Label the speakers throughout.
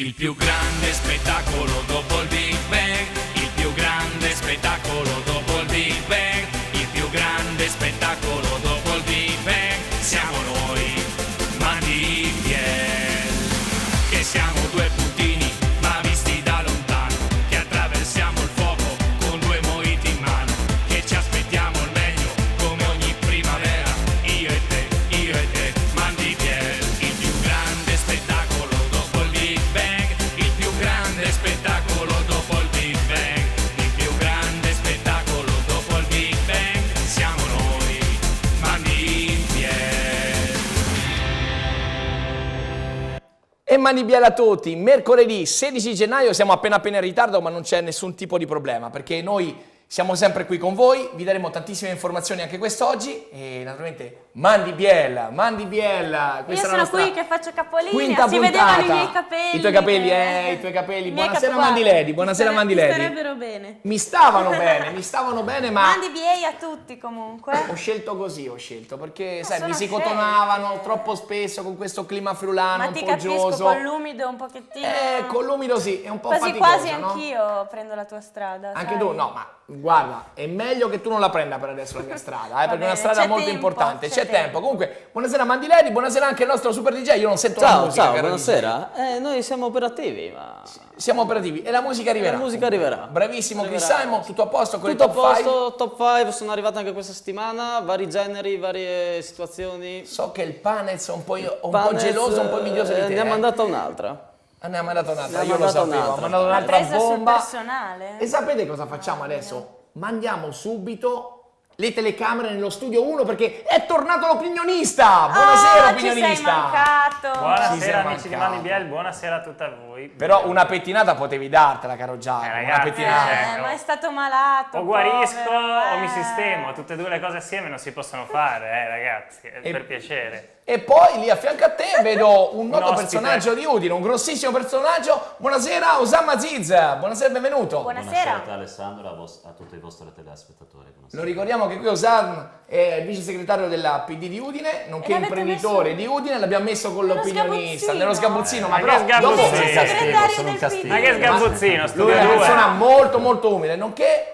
Speaker 1: Il più grande spettacolo dopo il Big Bang, il più grande spettacolo dopo il Big Bang, il più grande spettacolo dopo il Big Bang, siamo noi, Mandi Biel, che siamo due puntini ma visti da lontano, che attraversiamo il fuoco con due mojito in mano, che ci aspettiamo il meglio come ogni primavera, io e te, Mandi Biel, il più grande spettacolo dopo il Big Bang, il più grande spettacolo dopo il Big Bang, il più grande spettacolo dopo il Big Bang, siamo noi, Mandi Biel.
Speaker 2: E Mani Biel a tutti, mercoledì 16 gennaio, siamo appena in ritardo ma non c'è nessun tipo di problema perché noi siamo sempre qui con voi, vi daremo tantissime informazioni anche quest'oggi e naturalmente Mandi Biel,
Speaker 3: Io sono qui che faccio capolinea,
Speaker 2: quinta
Speaker 3: si
Speaker 2: puntata.
Speaker 3: vedevano i miei capelli.
Speaker 2: I tuoi capelli, i tuoi capelli. Buonasera Mandi Lady, buonasera Mandi
Speaker 3: Mi
Speaker 2: Lady.
Speaker 3: starebbero bene.
Speaker 2: Mi stavano bene, ma
Speaker 3: Mandi Biel a tutti comunque.
Speaker 2: ho scelto perché sai,
Speaker 3: sono
Speaker 2: mi si
Speaker 3: scelte.
Speaker 2: cotonavano troppo spesso con questo clima friulano
Speaker 3: Ma
Speaker 2: un
Speaker 3: ti
Speaker 2: po'
Speaker 3: capisco,
Speaker 2: uggioso.
Speaker 3: con l'umido un pochettino.
Speaker 2: Con l'umido sì, è un po'
Speaker 3: quasi
Speaker 2: faticoso,
Speaker 3: quasi
Speaker 2: no?
Speaker 3: anch'io prendo la tua strada.
Speaker 2: Anche
Speaker 3: sai?
Speaker 2: tu? No, ma guarda, è meglio che tu non la prenda per adesso la mia strada, perché è una
Speaker 3: bene,
Speaker 2: strada
Speaker 3: c'è
Speaker 2: molto
Speaker 3: tempo,
Speaker 2: importante,
Speaker 3: c'è
Speaker 2: c'è tempo. Comunque, buonasera Mandi Lady, buonasera anche al nostro super DJ, io non sento la
Speaker 4: Ciao,
Speaker 2: musica.
Speaker 4: ciao,
Speaker 2: caro
Speaker 4: buonasera. Noi siamo operativi, ma
Speaker 2: DJ. Siamo operativi e la musica arriverà.
Speaker 4: la musica arriverà.
Speaker 2: Bravissimo Chris
Speaker 4: Arriverà.
Speaker 2: Simon, tutto a posto con
Speaker 4: Tutto a
Speaker 2: i top 5.
Speaker 4: posto, top 5, sono arrivato anche questa settimana, vari generi, varie situazioni.
Speaker 2: So che il Panez è un po'
Speaker 4: Panez,
Speaker 2: geloso, un po' invidioso di te.
Speaker 4: Ne ha mandata un'altra.
Speaker 2: Ne ha mandato un'altra,
Speaker 4: Ne ha
Speaker 2: io lo
Speaker 4: mandato
Speaker 2: sapevo, ha
Speaker 4: un'altra.
Speaker 2: mandato
Speaker 3: L'ha
Speaker 2: un'altra
Speaker 3: presa sul
Speaker 2: bomba.
Speaker 3: personale.
Speaker 2: E sapete cosa facciamo adesso? Mandiamo subito le telecamere nello studio 1 perché è tornato l'opinionista! Buonasera
Speaker 3: Ci sei
Speaker 2: opinionista!
Speaker 3: mancato.
Speaker 2: Ci
Speaker 5: Buonasera
Speaker 2: sei
Speaker 5: amici di
Speaker 2: mancato.
Speaker 5: Mani Biel, buonasera a tutti voi.
Speaker 2: Però una pettinata potevi dartela, caro Giacomo, una
Speaker 5: ragazzi,
Speaker 2: pettinata.
Speaker 3: Ma è stato malato.
Speaker 5: O guarisco
Speaker 3: povero,
Speaker 5: o mi sistemo, tutte e due le cose assieme non si possono fare, ragazzi, per piacere.
Speaker 2: E poi lì a fianco a te vedo un noto
Speaker 5: ospite.
Speaker 2: personaggio di Udine, un grossissimo personaggio. Buonasera Osama Aziz, buonasera e benvenuto.
Speaker 3: Buonasera.
Speaker 6: a te Alessandro, a tutti i vostri telespettatori. Buonasera.
Speaker 2: Lo ricordiamo che qui Osam è il vice segretario della PD di Udine, nonché
Speaker 3: E l'avete
Speaker 2: imprenditore
Speaker 3: messo-
Speaker 2: di Udine, l'abbiamo messo con
Speaker 3: Nello
Speaker 2: l'opinionista,
Speaker 3: sgabuzzino.
Speaker 2: nello sgabuzzino, ma
Speaker 5: Ma
Speaker 2: però
Speaker 5: che sgabuzzino?
Speaker 2: dopo
Speaker 3: Vice segretario del PD.
Speaker 5: Ma che sgabuzzino,
Speaker 2: lui
Speaker 5: studio
Speaker 2: è una
Speaker 5: 2.
Speaker 2: persona molto molto umile, nonché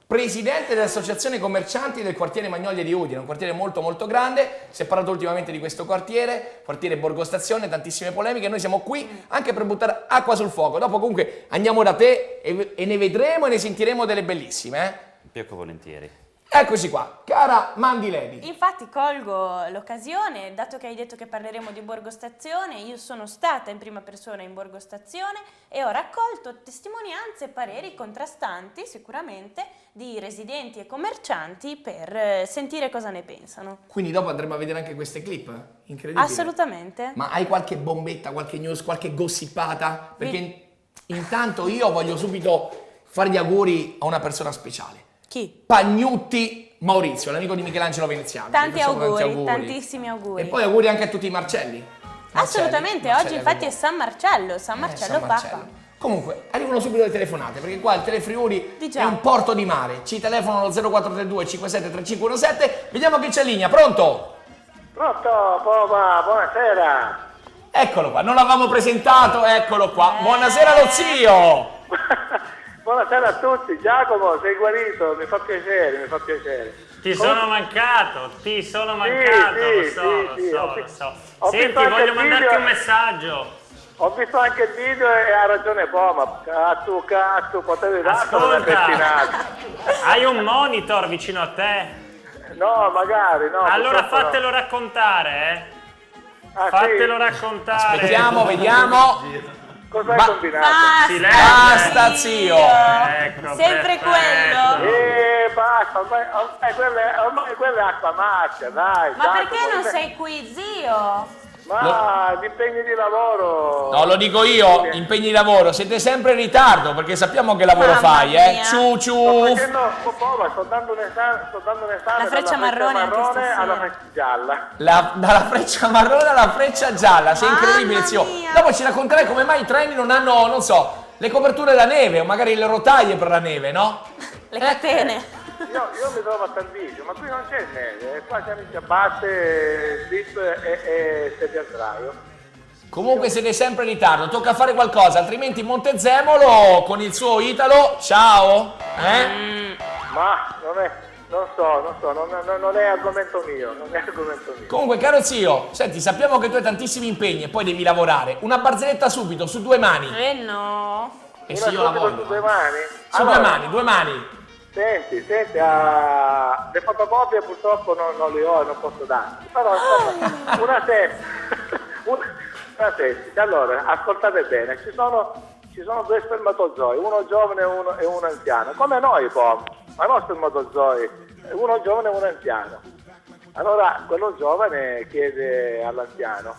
Speaker 2: presidente dell'associazione commercianti del quartiere Magnolia di Udine, un quartiere molto molto grande. Si è parlato ultimamente di questo quartiere Borgo Stazione, tantissime polemiche. Noi siamo qui anche per buttare acqua sul fuoco. Dopo comunque andiamo da te e ne vedremo e ne sentiremo delle bellissime.
Speaker 6: Più che volentieri.
Speaker 2: Eccoci qua, cara Mandi Lady.
Speaker 3: Infatti colgo l'occasione, dato che hai detto che parleremo di Borgo Stazione, io sono stata in prima persona in Borgo Stazione e ho raccolto testimonianze e pareri contrastanti sicuramente di residenti e commercianti per sentire cosa ne pensano.
Speaker 2: Quindi dopo andremo a vedere anche queste clip? Incredibile.
Speaker 3: Assolutamente.
Speaker 2: Ma hai qualche bombetta, qualche news, qualche gossipata? Perché intanto io voglio subito fare gli auguri a una persona speciale.
Speaker 3: Chi?
Speaker 2: Pagnutti Maurizio, l'amico di Michelangelo Veneziano.
Speaker 3: Tanti
Speaker 2: Gli facciamo
Speaker 3: auguri, tantissimi auguri.
Speaker 2: E poi auguri anche a tutti i Marcelli.
Speaker 3: Assolutamente, oggi infatti è San Marcello, San Marcello Papa.
Speaker 2: Comunque, arrivano subito le telefonate, perché qua il Telefriuli
Speaker 3: Di già.
Speaker 2: è un porto di mare. Ci telefonano allo 0432 573517. Vediamo chi c'è in linea, pronto?
Speaker 7: Pronto, Poma, buonasera.
Speaker 2: Eccolo qua, non l'avevamo presentato, eccolo qua. Buonasera lo zio!
Speaker 7: Buonasera a tutti, Giacomo, sei guarito, mi fa piacere, mi fa piacere.
Speaker 5: Ti sono mancato, lo so.
Speaker 7: Ho
Speaker 5: Senti,
Speaker 7: visto anche
Speaker 5: voglio
Speaker 7: il
Speaker 5: mandarti
Speaker 7: video.
Speaker 5: un messaggio.
Speaker 7: Ho visto anche il video e ha ragione Poma, cazzo, potevi darlo una pettinata.
Speaker 5: Hai un monitor vicino a te?
Speaker 7: No, magari, no.
Speaker 5: Allora
Speaker 7: purtroppo no.
Speaker 5: fatelo raccontare,
Speaker 7: Ah,
Speaker 5: Fatelo
Speaker 7: sì?
Speaker 5: raccontare.
Speaker 2: Vediamo, vediamo.
Speaker 7: Cosa hai
Speaker 2: Ma-
Speaker 7: combinato?
Speaker 2: Basta, zio.
Speaker 5: Ecco,
Speaker 3: Sempre
Speaker 5: perfetto.
Speaker 3: quello.
Speaker 7: Basta, ormai quella è acqua marcia, dai.
Speaker 3: Ma perché
Speaker 7: Giacomo,
Speaker 3: non sei qui, zio?
Speaker 7: Ma gli impegni di lavoro.
Speaker 2: No, lo dico io, impegni di lavoro, siete sempre in ritardo perché sappiamo che lavoro
Speaker 3: Mamma
Speaker 2: fai,
Speaker 3: mia.
Speaker 2: Ciu
Speaker 7: Sto
Speaker 2: ciu.
Speaker 7: facendo, sto dando un esame,
Speaker 3: La freccia marrone anche stasera.
Speaker 7: alla freccia gialla.
Speaker 2: Dalla freccia marrone alla freccia gialla, sei
Speaker 3: Mamma
Speaker 2: incredibile, zio.
Speaker 3: mia.
Speaker 2: Dopo ci racconterai come mai i treni non hanno, non so, le coperture da neve o magari le rotaie per la neve, no?
Speaker 3: Le catene.
Speaker 7: Io mi trovo a Tardisio, ma qui non c'è neve, qua siamo in ciabatte, slip e sedia a sdraio.
Speaker 2: Comunque siete sempre in ritardo, tocca fare qualcosa, altrimenti Montezemolo con il suo Italo, ciao!
Speaker 7: Ma non è argomento mio,
Speaker 2: Comunque, caro zio, senti, sappiamo che tu hai tantissimi impegni e poi devi lavorare. Una barzelletta subito, su 2 mani.
Speaker 3: No.
Speaker 2: E sì, io la voglio.
Speaker 7: Su 2 mani?
Speaker 2: Su
Speaker 7: Allora,
Speaker 2: 2 mani.
Speaker 7: Senti, le fotocopie purtroppo non le ho e non posso darti, però insomma, una senti. Allora, ascoltate bene, ci sono 2 spermatozoi, uno giovane e uno anziano, come noi poi, ma non spermatozoi, uno giovane e uno anziano. Allora quello giovane chiede all'anziano: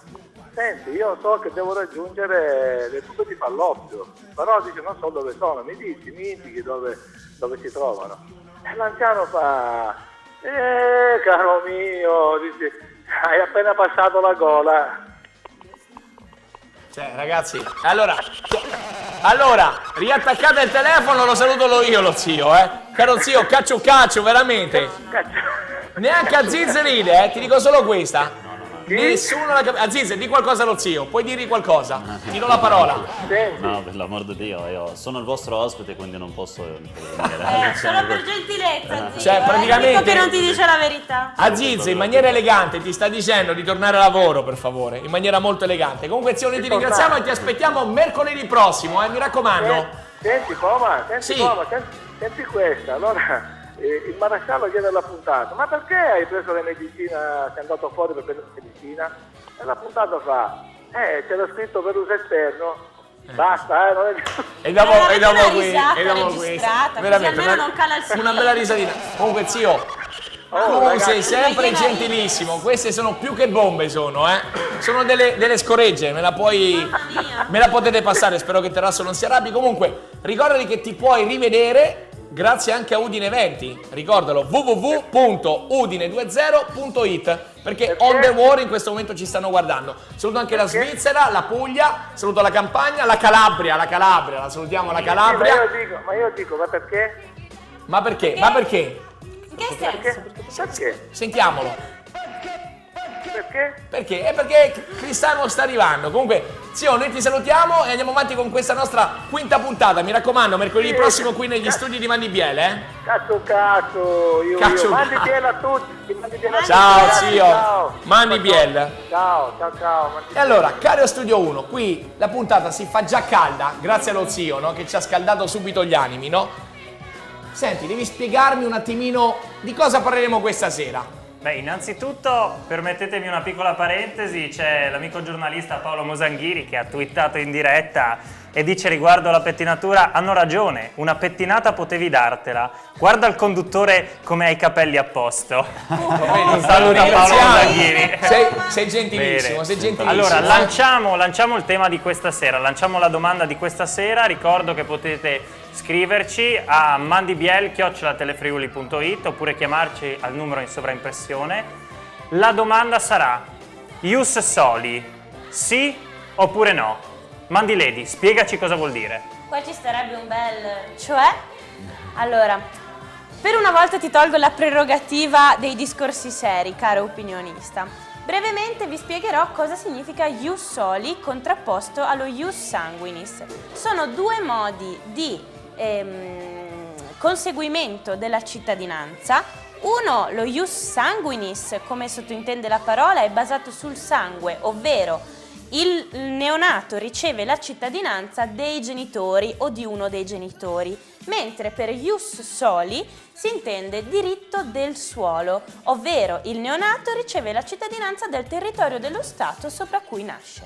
Speaker 7: senti, io so che devo raggiungere le tube di falloppio, però dice non so dove sono, mi indichi dove si trovano. E l'anziano fa: caro mio, dice, hai appena passato la gola.
Speaker 2: Cioè, ragazzi, allora, riattaccate il telefono, lo saluto io, lo zio, Caro zio, caccio, veramente. Neanche Aziz ride, ti dico solo questa. Nessuno la capisce. Aziz, di qualcosa allo zio, puoi dirgli qualcosa? Ti do la parola.
Speaker 6: No, per l'amor di Dio, io sono il vostro ospite, quindi non posso intervenire.
Speaker 3: Solo per gentilezza, zio.
Speaker 2: Cioè, praticamente-
Speaker 3: Dico che non ti dice la verità.
Speaker 2: Aziz, in maniera elegante, ti sta dicendo di tornare a lavoro, per favore, in maniera molto elegante. Comunque, zio, noi ti ringraziamo e ti aspettiamo mercoledì prossimo, mi raccomando.
Speaker 7: Senti questa. Allora, il maresciallo chiede alla puntata: ma perché hai preso la medicina, sei andato fuori per prendere la medicina? E la puntata fa: c'era scritto per uso esterno. Basta, non è...
Speaker 2: E dopo
Speaker 3: risata
Speaker 2: qui,
Speaker 3: registrata,
Speaker 2: veramente
Speaker 3: così almeno non cala il
Speaker 2: una bella risatina. Comunque, zio, tu
Speaker 7: ragazzi,
Speaker 2: sei sempre gentilissimo. Queste sono più che bombe, sono delle scoregge, me la potete passare, spero che Terrasso non si arrabbi. Comunque, ricordati che ti puoi rivedere grazie anche a Udine Eventi, ricordalo, www.udine20.it, perché on the war in questo momento ci stanno guardando. Saluto anche la Svizzera, la Puglia, saluto la Campania, la Calabria, la salutiamo la Calabria.
Speaker 7: Ma io dico, ma perché?
Speaker 2: Ma perché?
Speaker 3: In che senso?
Speaker 7: Perché?
Speaker 2: Sentiamolo.
Speaker 7: Perché?
Speaker 2: Perché? È perché Cristano sta arrivando. Comunque, zio, noi ti salutiamo e andiamo avanti con questa nostra quinta puntata. Mi raccomando, mercoledì prossimo qui negli studi di Mandi Biel,
Speaker 7: Cazzo, io. Mandi Biel a tutti.
Speaker 2: Ciao, zio.
Speaker 7: Ciao.
Speaker 2: Mandi Biel.
Speaker 7: Ciao.
Speaker 2: E allora, caro Studio 1, qui la puntata si fa già calda, grazie allo zio, no? Che ci ha scaldato subito gli animi, no? Senti, devi spiegarmi un attimino di cosa parleremo questa sera.
Speaker 5: Beh, innanzitutto permettetemi una piccola parentesi, c'è l'amico giornalista Paolo Mosanghiri che ha twittato in diretta e dice riguardo alla pettinatura: hanno ragione, una pettinata potevi dartela, guarda il conduttore come ha i capelli a posto. Un saluto a Paolo Mosanghiri.
Speaker 2: Sei gentilissimo,
Speaker 5: Bene.
Speaker 2: sei gentilissimo.
Speaker 5: Allora, lanciamo il tema di questa sera, lanciamo la domanda di questa sera. Ricordo che potete scriverci a mandibiel@telefriuli.it oppure chiamarci al numero in sovraimpressione. La domanda sarà: ius soli, sì oppure no? Mandi Lady, spiegaci cosa vuol dire.
Speaker 3: Qua ci starebbe un bel... Cioè? Allora, per una volta ti tolgo la prerogativa dei discorsi seri, caro opinionista. Brevemente vi spiegherò cosa significa ius soli contrapposto allo ius sanguinis. Sono 2 modi di conseguimento della cittadinanza. Uno, lo ius sanguinis, come sottintende la parola, è basato sul sangue, ovvero il neonato riceve la cittadinanza dei genitori o di uno dei genitori, mentre per ius soli si intende diritto del suolo, ovvero il neonato riceve la cittadinanza del territorio dello Stato sopra cui nasce.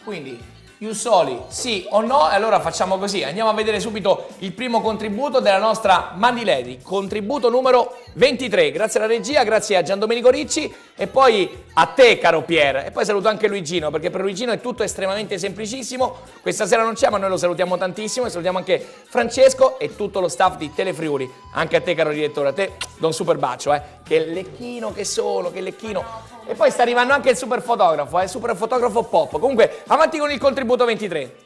Speaker 2: Quindi, ius soli, sì o no? E allora facciamo così, andiamo a vedere subito il primo contributo della nostra Mandi Lady, contributo numero 23, grazie alla regia, grazie a Giandomenico Ricci e poi a te, caro Pier, e poi saluto anche Luigino, perché per Luigino è tutto estremamente semplicissimo, questa sera non c'è ma noi lo salutiamo tantissimo e salutiamo anche Francesco e tutto lo staff di Telefriuli, anche a te caro direttore, a te do un super bacio, che lecchino che sono, che lecchino. E poi sta arrivando anche il super fotografo, super fotografo pop. Comunque, avanti con il contributo 23.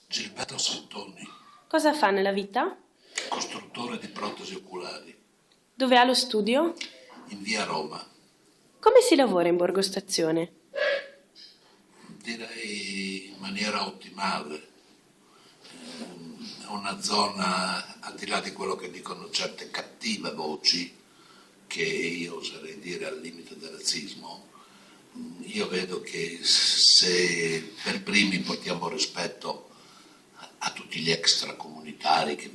Speaker 8: Gilberto Santoni.
Speaker 3: Cosa fa nella vita?
Speaker 8: costruttore di protesi oculari
Speaker 9: Dove ha lo studio?
Speaker 8: in via Roma.
Speaker 9: Come si lavora in Borgo Stazione?
Speaker 8: Direi in maniera ottimale. È una zona, al di là di quello che dicono certe cattive voci, che io oserei dire al limite del razzismo, io vedo che se per primi portiamo rispetto a tutti gli extracomunitari che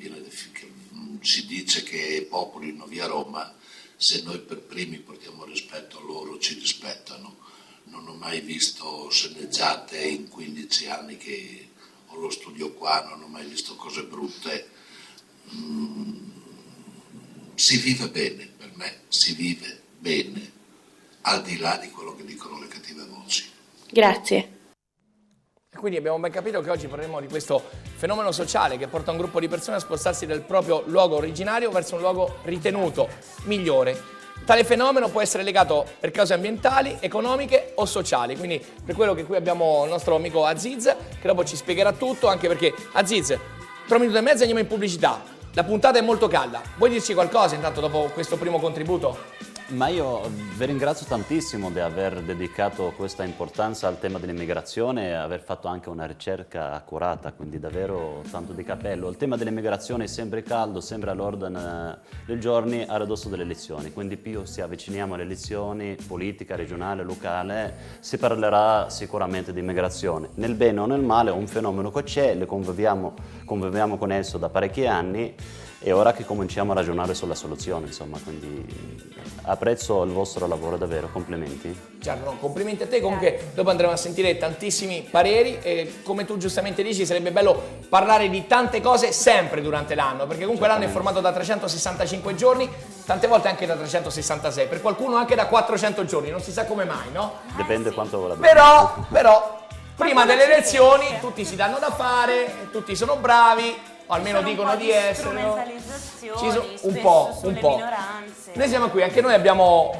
Speaker 8: si dice che popolino via Roma, se noi per primi portiamo rispetto a loro ci rispettano. Non ho mai visto sceneggiate in 15 anni che ho lo studio qua, non ho mai visto cose brutte. Si vive bene, per me si vive bene, al di là di quello che dicono le cattive voci.
Speaker 9: Grazie.
Speaker 2: E quindi abbiamo ben capito che oggi parleremo di questo fenomeno sociale che porta un gruppo di persone a spostarsi dal proprio luogo originario verso un luogo ritenuto migliore. Tale fenomeno può essere legato per cause ambientali, economiche o sociali, quindi per quello che qui abbiamo il nostro amico Aziz, che dopo ci spiegherà tutto, anche perché Aziz, 3 minuti e mezzo e andiamo in pubblicità. La puntata è molto calda. Vuoi dirci qualcosa intanto dopo questo primo contributo?
Speaker 6: Ma io vi ringrazio tantissimo di aver dedicato questa importanza al tema dell'immigrazione e aver fatto anche una ricerca accurata, quindi davvero tanto di cappello. Il tema dell'immigrazione è sempre caldo, sempre all'ordine del giorno a ridosso delle elezioni, quindi più ci avviciniamo alle elezioni, politica, regionale, locale, si parlerà sicuramente di immigrazione. Nel bene o nel male è un fenomeno che c'è, conviviamo con esso da parecchi anni. È ora che cominciamo a ragionare sulla soluzione, insomma, quindi apprezzo il vostro lavoro davvero, complimenti.
Speaker 2: Certo, no, complimenti a te, comunque dopo andremo a sentire tantissimi pareri e come tu giustamente dici sarebbe bello parlare di tante cose sempre durante l'anno, perché comunque l'anno è formato da 365 giorni, tante volte anche da 366, per qualcuno anche da 400 giorni, non si sa come mai, no?
Speaker 6: Dipende quanto vuole.
Speaker 2: Però, prima delle elezioni tutti si danno da fare, tutti sono bravi, o almeno dicono di essere.
Speaker 3: Strumentalizzazioni,
Speaker 2: un po'.
Speaker 3: minoranze.
Speaker 2: Noi siamo qui, anche noi abbiamo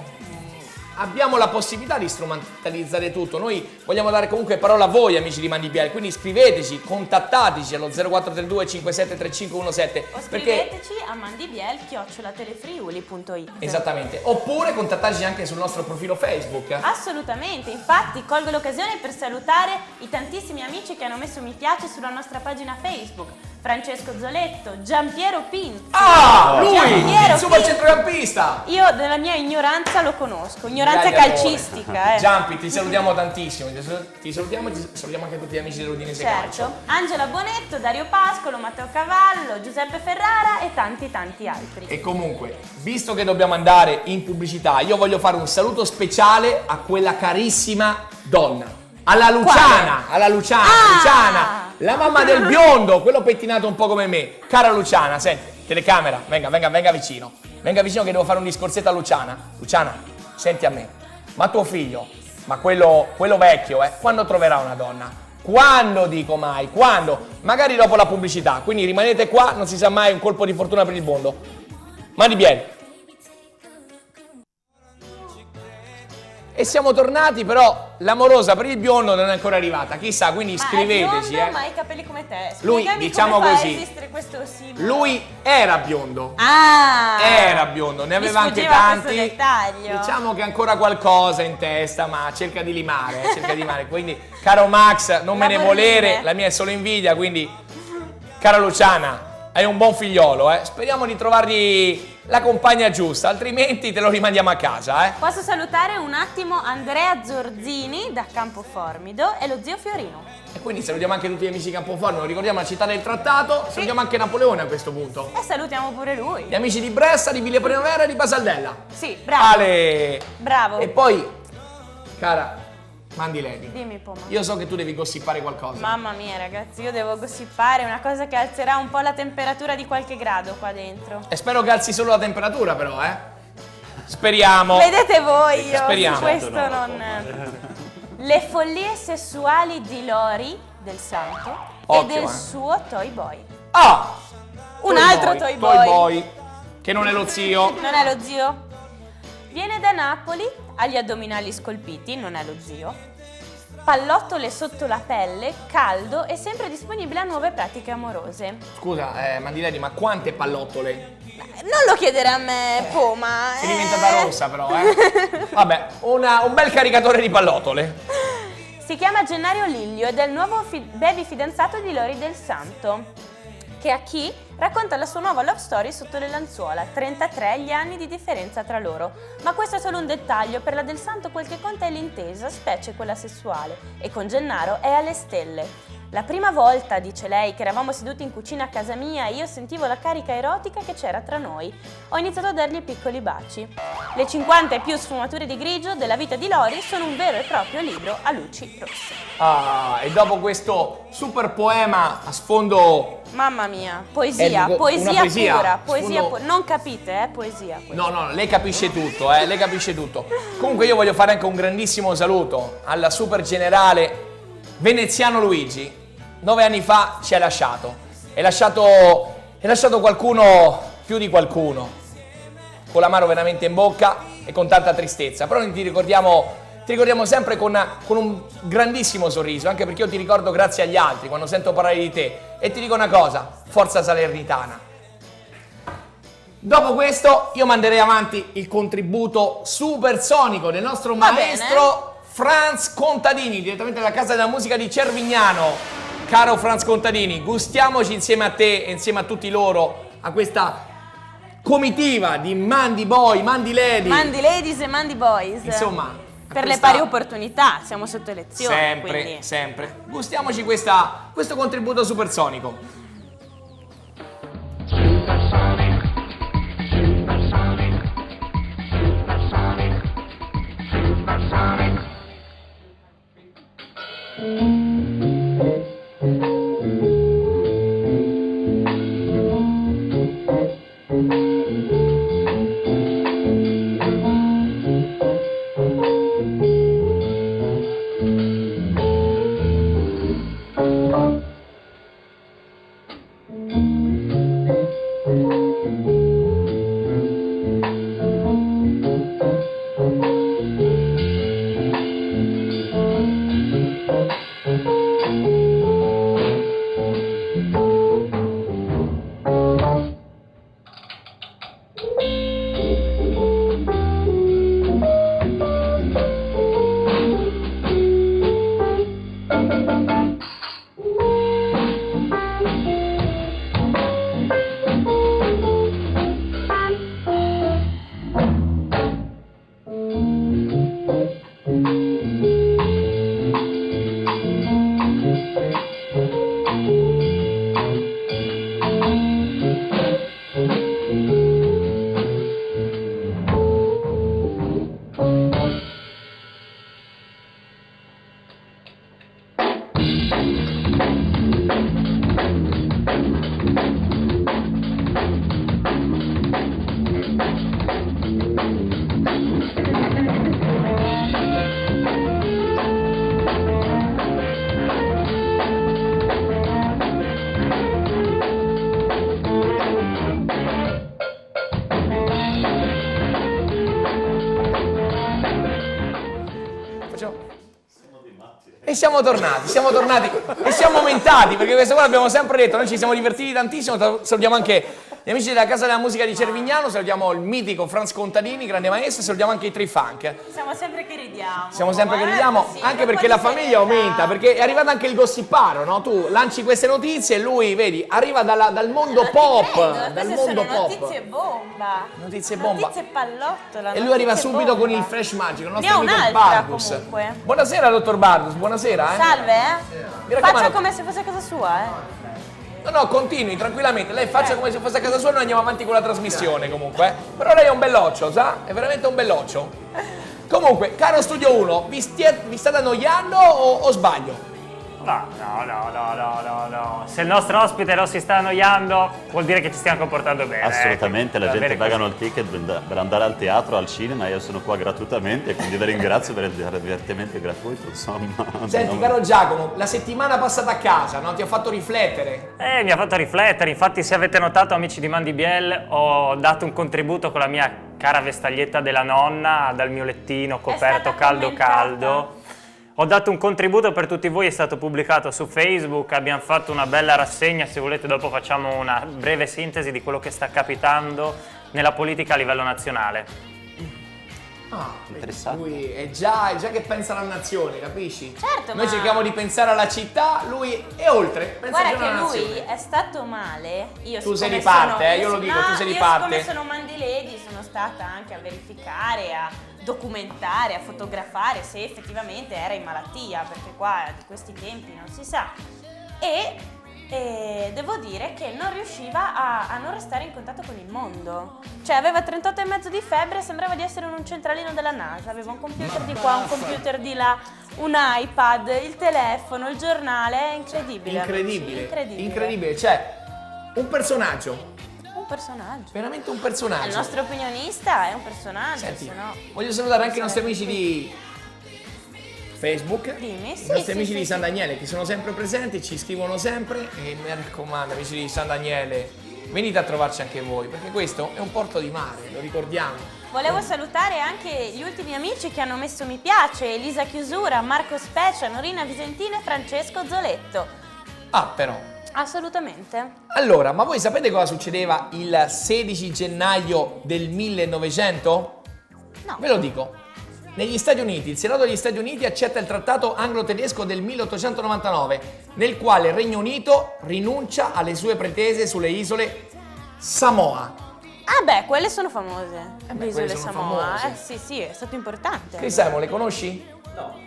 Speaker 2: la possibilità di strumentalizzare tutto. Noi vogliamo dare comunque parola a voi, amici di Mandibiel, quindi scriveteci, contattateci allo 0432 573517
Speaker 3: o scriveteci a mandibiel@telefriuli.it.
Speaker 2: Esattamente, oppure contattateci anche sul nostro profilo Facebook.
Speaker 3: Assolutamente, infatti colgo l'occasione per salutare i tantissimi amici che hanno messo mi piace sulla nostra pagina Facebook. Francesco Zoletto, Giampiero Pinzi.
Speaker 2: Lui, il super centrocampista.
Speaker 3: Io della mia ignoranza lo conosco, ignoranza calcistica.
Speaker 2: Giampi, ti salutiamo tantissimo, ti salutiamo e salutiamo anche tutti gli amici dell'Udinese Calcio.
Speaker 3: Angela Bonetto, Dario Pascolo, Matteo Cavallo, Giuseppe Ferrara e tanti altri.
Speaker 2: E comunque, visto che dobbiamo andare in pubblicità, io voglio fare un saluto speciale a quella carissima donna. Alla Luciana, Luciana, la mamma del biondo, quello pettinato un po' come me. Cara Luciana, senti, telecamera, venga vicino. Venga vicino che devo fare un discorsetto a Luciana. Luciana, senti a me, ma tuo figlio, ma quello vecchio, quando troverà una donna? Quando dico mai? Quando? Magari dopo la pubblicità, quindi rimanete qua, non si sa mai, un colpo di fortuna per il biondo. Mandibiel. E siamo tornati, però l'amorosa per il biondo non è ancora arrivata, chissà, quindi scriveteci.
Speaker 3: Biondo, ma ha i capelli come te.
Speaker 2: Lui,
Speaker 3: Spiegami
Speaker 2: diciamo
Speaker 3: come
Speaker 2: così,
Speaker 3: fa a esistere questo ossimoro.
Speaker 2: lui era biondo. Era biondo, ne aveva anche tanti. Diciamo che ancora qualcosa in testa, ma cerca di limare. Quindi, caro Max, non me ne volere, la mia è solo invidia, quindi, cara Luciana, hai un buon figliolo, speriamo di trovargli la compagna giusta, altrimenti te lo rimandiamo a casa,
Speaker 3: Posso salutare un attimo Andrea Zorzini da Campoformido e lo zio Fiorino.
Speaker 2: E quindi salutiamo anche tutti gli amici di Campoformido, ricordiamo la città del trattato, salutiamo anche Napoleone a questo punto.
Speaker 3: E salutiamo pure lui.
Speaker 2: Gli amici di Bressa, di Villa Primavera e di Basaldella.
Speaker 3: Sì, bravo.
Speaker 2: Ale.
Speaker 3: Bravo.
Speaker 2: E poi, cara Mandileni,
Speaker 3: dimmi Poma.
Speaker 2: Io so che tu devi gossipare qualcosa.
Speaker 3: Mamma mia ragazzi, io devo gossipare una cosa che alzerà un po' la temperatura di qualche grado qua dentro.
Speaker 2: E spero che alzi solo la temperatura però, Speriamo.
Speaker 3: Vedete voi, io
Speaker 2: speriamo.
Speaker 3: su questo non... Le follie sessuali di Lori del Santo e del suo Toy Boy. Un altro Toy
Speaker 2: Boy, che non è lo zio.
Speaker 3: Non è lo zio? Viene da Napoli, ha gli addominali scolpiti, non è lo zio. pallottole sotto la pelle, caldo e sempre disponibile a nuove pratiche amorose.
Speaker 2: Scusa, Mandileni, ma quante pallottole?
Speaker 3: Non lo chiedere a me, Po, ma...
Speaker 2: Sei diventata rossa però, Vabbè, un bel caricatore di pallottole.
Speaker 3: Si chiama Gennario Liglio ed è il nuovo baby fidanzato di Lori Del Santo, che a chi racconta la sua nuova love story sotto le lenzuola, 33 gli anni di differenza tra loro. Ma questo è solo un dettaglio, per la Del Santo quel che conta è l'intesa, specie quella sessuale, e con Gennaro è alle stelle. La prima volta, dice lei, che eravamo seduti in cucina a casa mia e io sentivo la carica erotica che c'era tra noi, ho iniziato a dargli piccoli baci. Le 50 e più sfumature di grigio della vita di Lori sono un vero e proprio libro a luci rosse.
Speaker 2: Ah, e dopo questo super poema a sfondo...
Speaker 3: Mamma mia, poesia,
Speaker 2: una
Speaker 3: poesia
Speaker 2: poesia,
Speaker 3: pura, poesia
Speaker 2: sfondo-
Speaker 3: pura. Non capite, poesia questa.
Speaker 2: No, lei capisce tutto, lei capisce tutto. Comunque io voglio fare anche un grandissimo saluto alla super generale Veneziano Luigi. 9 anni fa ci ha lasciato. È lasciato qualcuno, più di qualcuno, con l'amaro veramente in bocca e con tanta tristezza. Però noi ti ricordiamo sempre con un grandissimo sorriso, anche perché io ti ricordo grazie agli altri quando sento parlare di te. E ti dico una cosa, forza Salernitana. Dopo questo io manderei avanti il contributo supersonico del nostro maestro Franz Contadini, direttamente dalla Casa della Musica di Cervignano. Caro Franz Contadini, gustiamoci insieme a te e insieme a tutti loro a questa comitiva di Mandi Boy, Mandi Lady.
Speaker 3: Mandi ladies e mandi boys.
Speaker 2: Insomma,
Speaker 3: per le pari opportunità, siamo sotto elezione.
Speaker 2: Sempre,
Speaker 3: quindi.
Speaker 2: sempre. Gustiamoci questo contributo supersonico. E siamo tornati e siamo aumentati, perché questo qua l'abbiamo sempre detto, noi ci siamo divertiti tantissimo. Salutiamo anche gli amici della Casa della Musica di Cervignano, salutiamo il mitico Franz Contadini, grande maestro, salutiamo anche i Trifunk.
Speaker 3: Siamo sempre che ridiamo.
Speaker 2: Siamo sempre che ridiamo,
Speaker 3: sì,
Speaker 2: anche perché la famiglia aumenta, perché è arrivato anche il gossiparo, no? Tu lanci queste notizie e lui, vedi, arriva dal mondo pop, dal mondo pop.
Speaker 3: Notizie bomba.
Speaker 2: Notizie bomba.
Speaker 3: Notizie pallottola.
Speaker 2: E lui arriva
Speaker 3: notizie
Speaker 2: subito
Speaker 3: bomba.
Speaker 2: con il flash magico, il
Speaker 3: Ne
Speaker 2: nostro
Speaker 3: ho
Speaker 2: amico
Speaker 3: un'altra
Speaker 2: Bardus.
Speaker 3: comunque.
Speaker 2: Buonasera dottor Bardus, buonasera.
Speaker 3: Salve,
Speaker 2: Mi raccomando.
Speaker 3: Faccia come se fosse a casa sua,
Speaker 2: No, continui tranquillamente, lei faccia come se fosse a casa sua, noi andiamo avanti con la trasmissione comunque. Però lei è un belloccio, sa? È veramente un belloccio. Comunque, caro Studio 1, vi state annoiando o sbaglio?
Speaker 5: No. Se il nostro ospite non si sta annoiando, vuol dire che ci stiamo comportando bene.
Speaker 6: Assolutamente, la gente
Speaker 5: bene
Speaker 6: pagano il ticket per andare al teatro, al cinema, io sono qua gratuitamente, quindi vi ringrazio per il divertimento gratuito, insomma.
Speaker 2: Senti, caro Giacomo, la settimana passata a casa, no? Ti ha fatto riflettere?
Speaker 5: Mi ha fatto riflettere, infatti se avete notato amici di Mandi Biel ho dato un contributo con la mia cara vestaglietta della nonna dal mio lettino coperto caldo. Ho dato un contributo per tutti voi, è stato pubblicato su Facebook, abbiamo fatto una bella rassegna, se volete dopo facciamo una breve sintesi di quello che sta capitando nella politica a livello nazionale.
Speaker 6: Interessante.
Speaker 2: Lui è già che pensa alla nazione, capisci?
Speaker 3: Certo,
Speaker 2: Noi
Speaker 3: ma-
Speaker 2: cerchiamo di pensare alla città, lui è oltre, pensa
Speaker 3: Guarda
Speaker 2: già
Speaker 3: che
Speaker 2: alla
Speaker 3: lui
Speaker 2: nazione.
Speaker 3: è stato male. Io
Speaker 2: Tu sei
Speaker 3: siccome
Speaker 2: di parte,
Speaker 3: sono-
Speaker 2: io lo dico,
Speaker 3: no,
Speaker 2: tu sei di
Speaker 3: io
Speaker 2: parte.
Speaker 3: siccome sono Mandy Lady sono stata anche a verificare, a documentare, a fotografare se effettivamente era in malattia, perché qua di questi tempi non si sa. E devo dire che non riusciva a non restare in contatto con il mondo. Cioè aveva 38,5 di febbre, sembrava di essere in un centralino della NASA, aveva un computer di qua, un computer di là, un iPad, il telefono, il giornale, è incredibile.
Speaker 2: Incredibile,
Speaker 3: amici,
Speaker 2: incredibile, cioè un personaggio,
Speaker 3: Un personaggio.
Speaker 2: veramente un personaggio.
Speaker 3: Il nostro opinionista è un personaggio,
Speaker 2: Senti,
Speaker 3: se no...
Speaker 2: voglio salutare anche i nostri amici di Facebook,
Speaker 3: Dimmi,
Speaker 2: i
Speaker 3: sì,
Speaker 2: nostri
Speaker 3: sì,
Speaker 2: amici
Speaker 3: sì,
Speaker 2: di
Speaker 3: sì.
Speaker 2: San Daniele che sono sempre presenti, ci scrivono sempre e mi raccomando amici di San Daniele, venite a trovarci anche voi perché questo è un porto di mare, lo ricordiamo.
Speaker 3: Volevo salutare anche gli ultimi amici che hanno messo mi piace, Elisa Chiusura, Marco Specia, Norina Visentina e Francesco Zoletto.
Speaker 2: Ah però,
Speaker 3: Assolutamente.
Speaker 2: allora, ma voi sapete cosa succedeva il 16 gennaio del 1900?
Speaker 3: No.
Speaker 2: Ve lo dico. Negli Stati Uniti, il Senato degli Stati Uniti accetta il trattato anglo-tedesco del 1899, nel quale il Regno Unito rinuncia alle sue pretese sulle isole Samoa.
Speaker 3: Ah beh, quelle sono famose.
Speaker 2: beh,
Speaker 3: Le isole
Speaker 2: quelle sono
Speaker 3: Samoa.
Speaker 2: famose.
Speaker 3: Sì, è stato importante.
Speaker 2: Chris Simon, le conosci? No.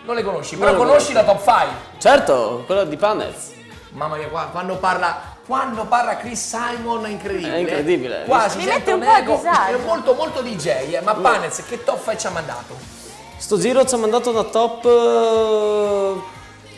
Speaker 2: Non le conosci,
Speaker 4: Non
Speaker 2: però
Speaker 4: le
Speaker 2: conosci la top 5.
Speaker 4: Certo, quello di Panez.
Speaker 2: Mamma mia, quando parla Chris Simon è incredibile.
Speaker 4: È incredibile.
Speaker 2: Qua si
Speaker 3: Mi
Speaker 2: sente
Speaker 3: mette un
Speaker 2: un
Speaker 3: po' a
Speaker 2: eco,
Speaker 3: disagio.
Speaker 2: è molto DJ, ma Panez che top 5 ci ha mandato?
Speaker 4: Sto giro ci ha mandato una top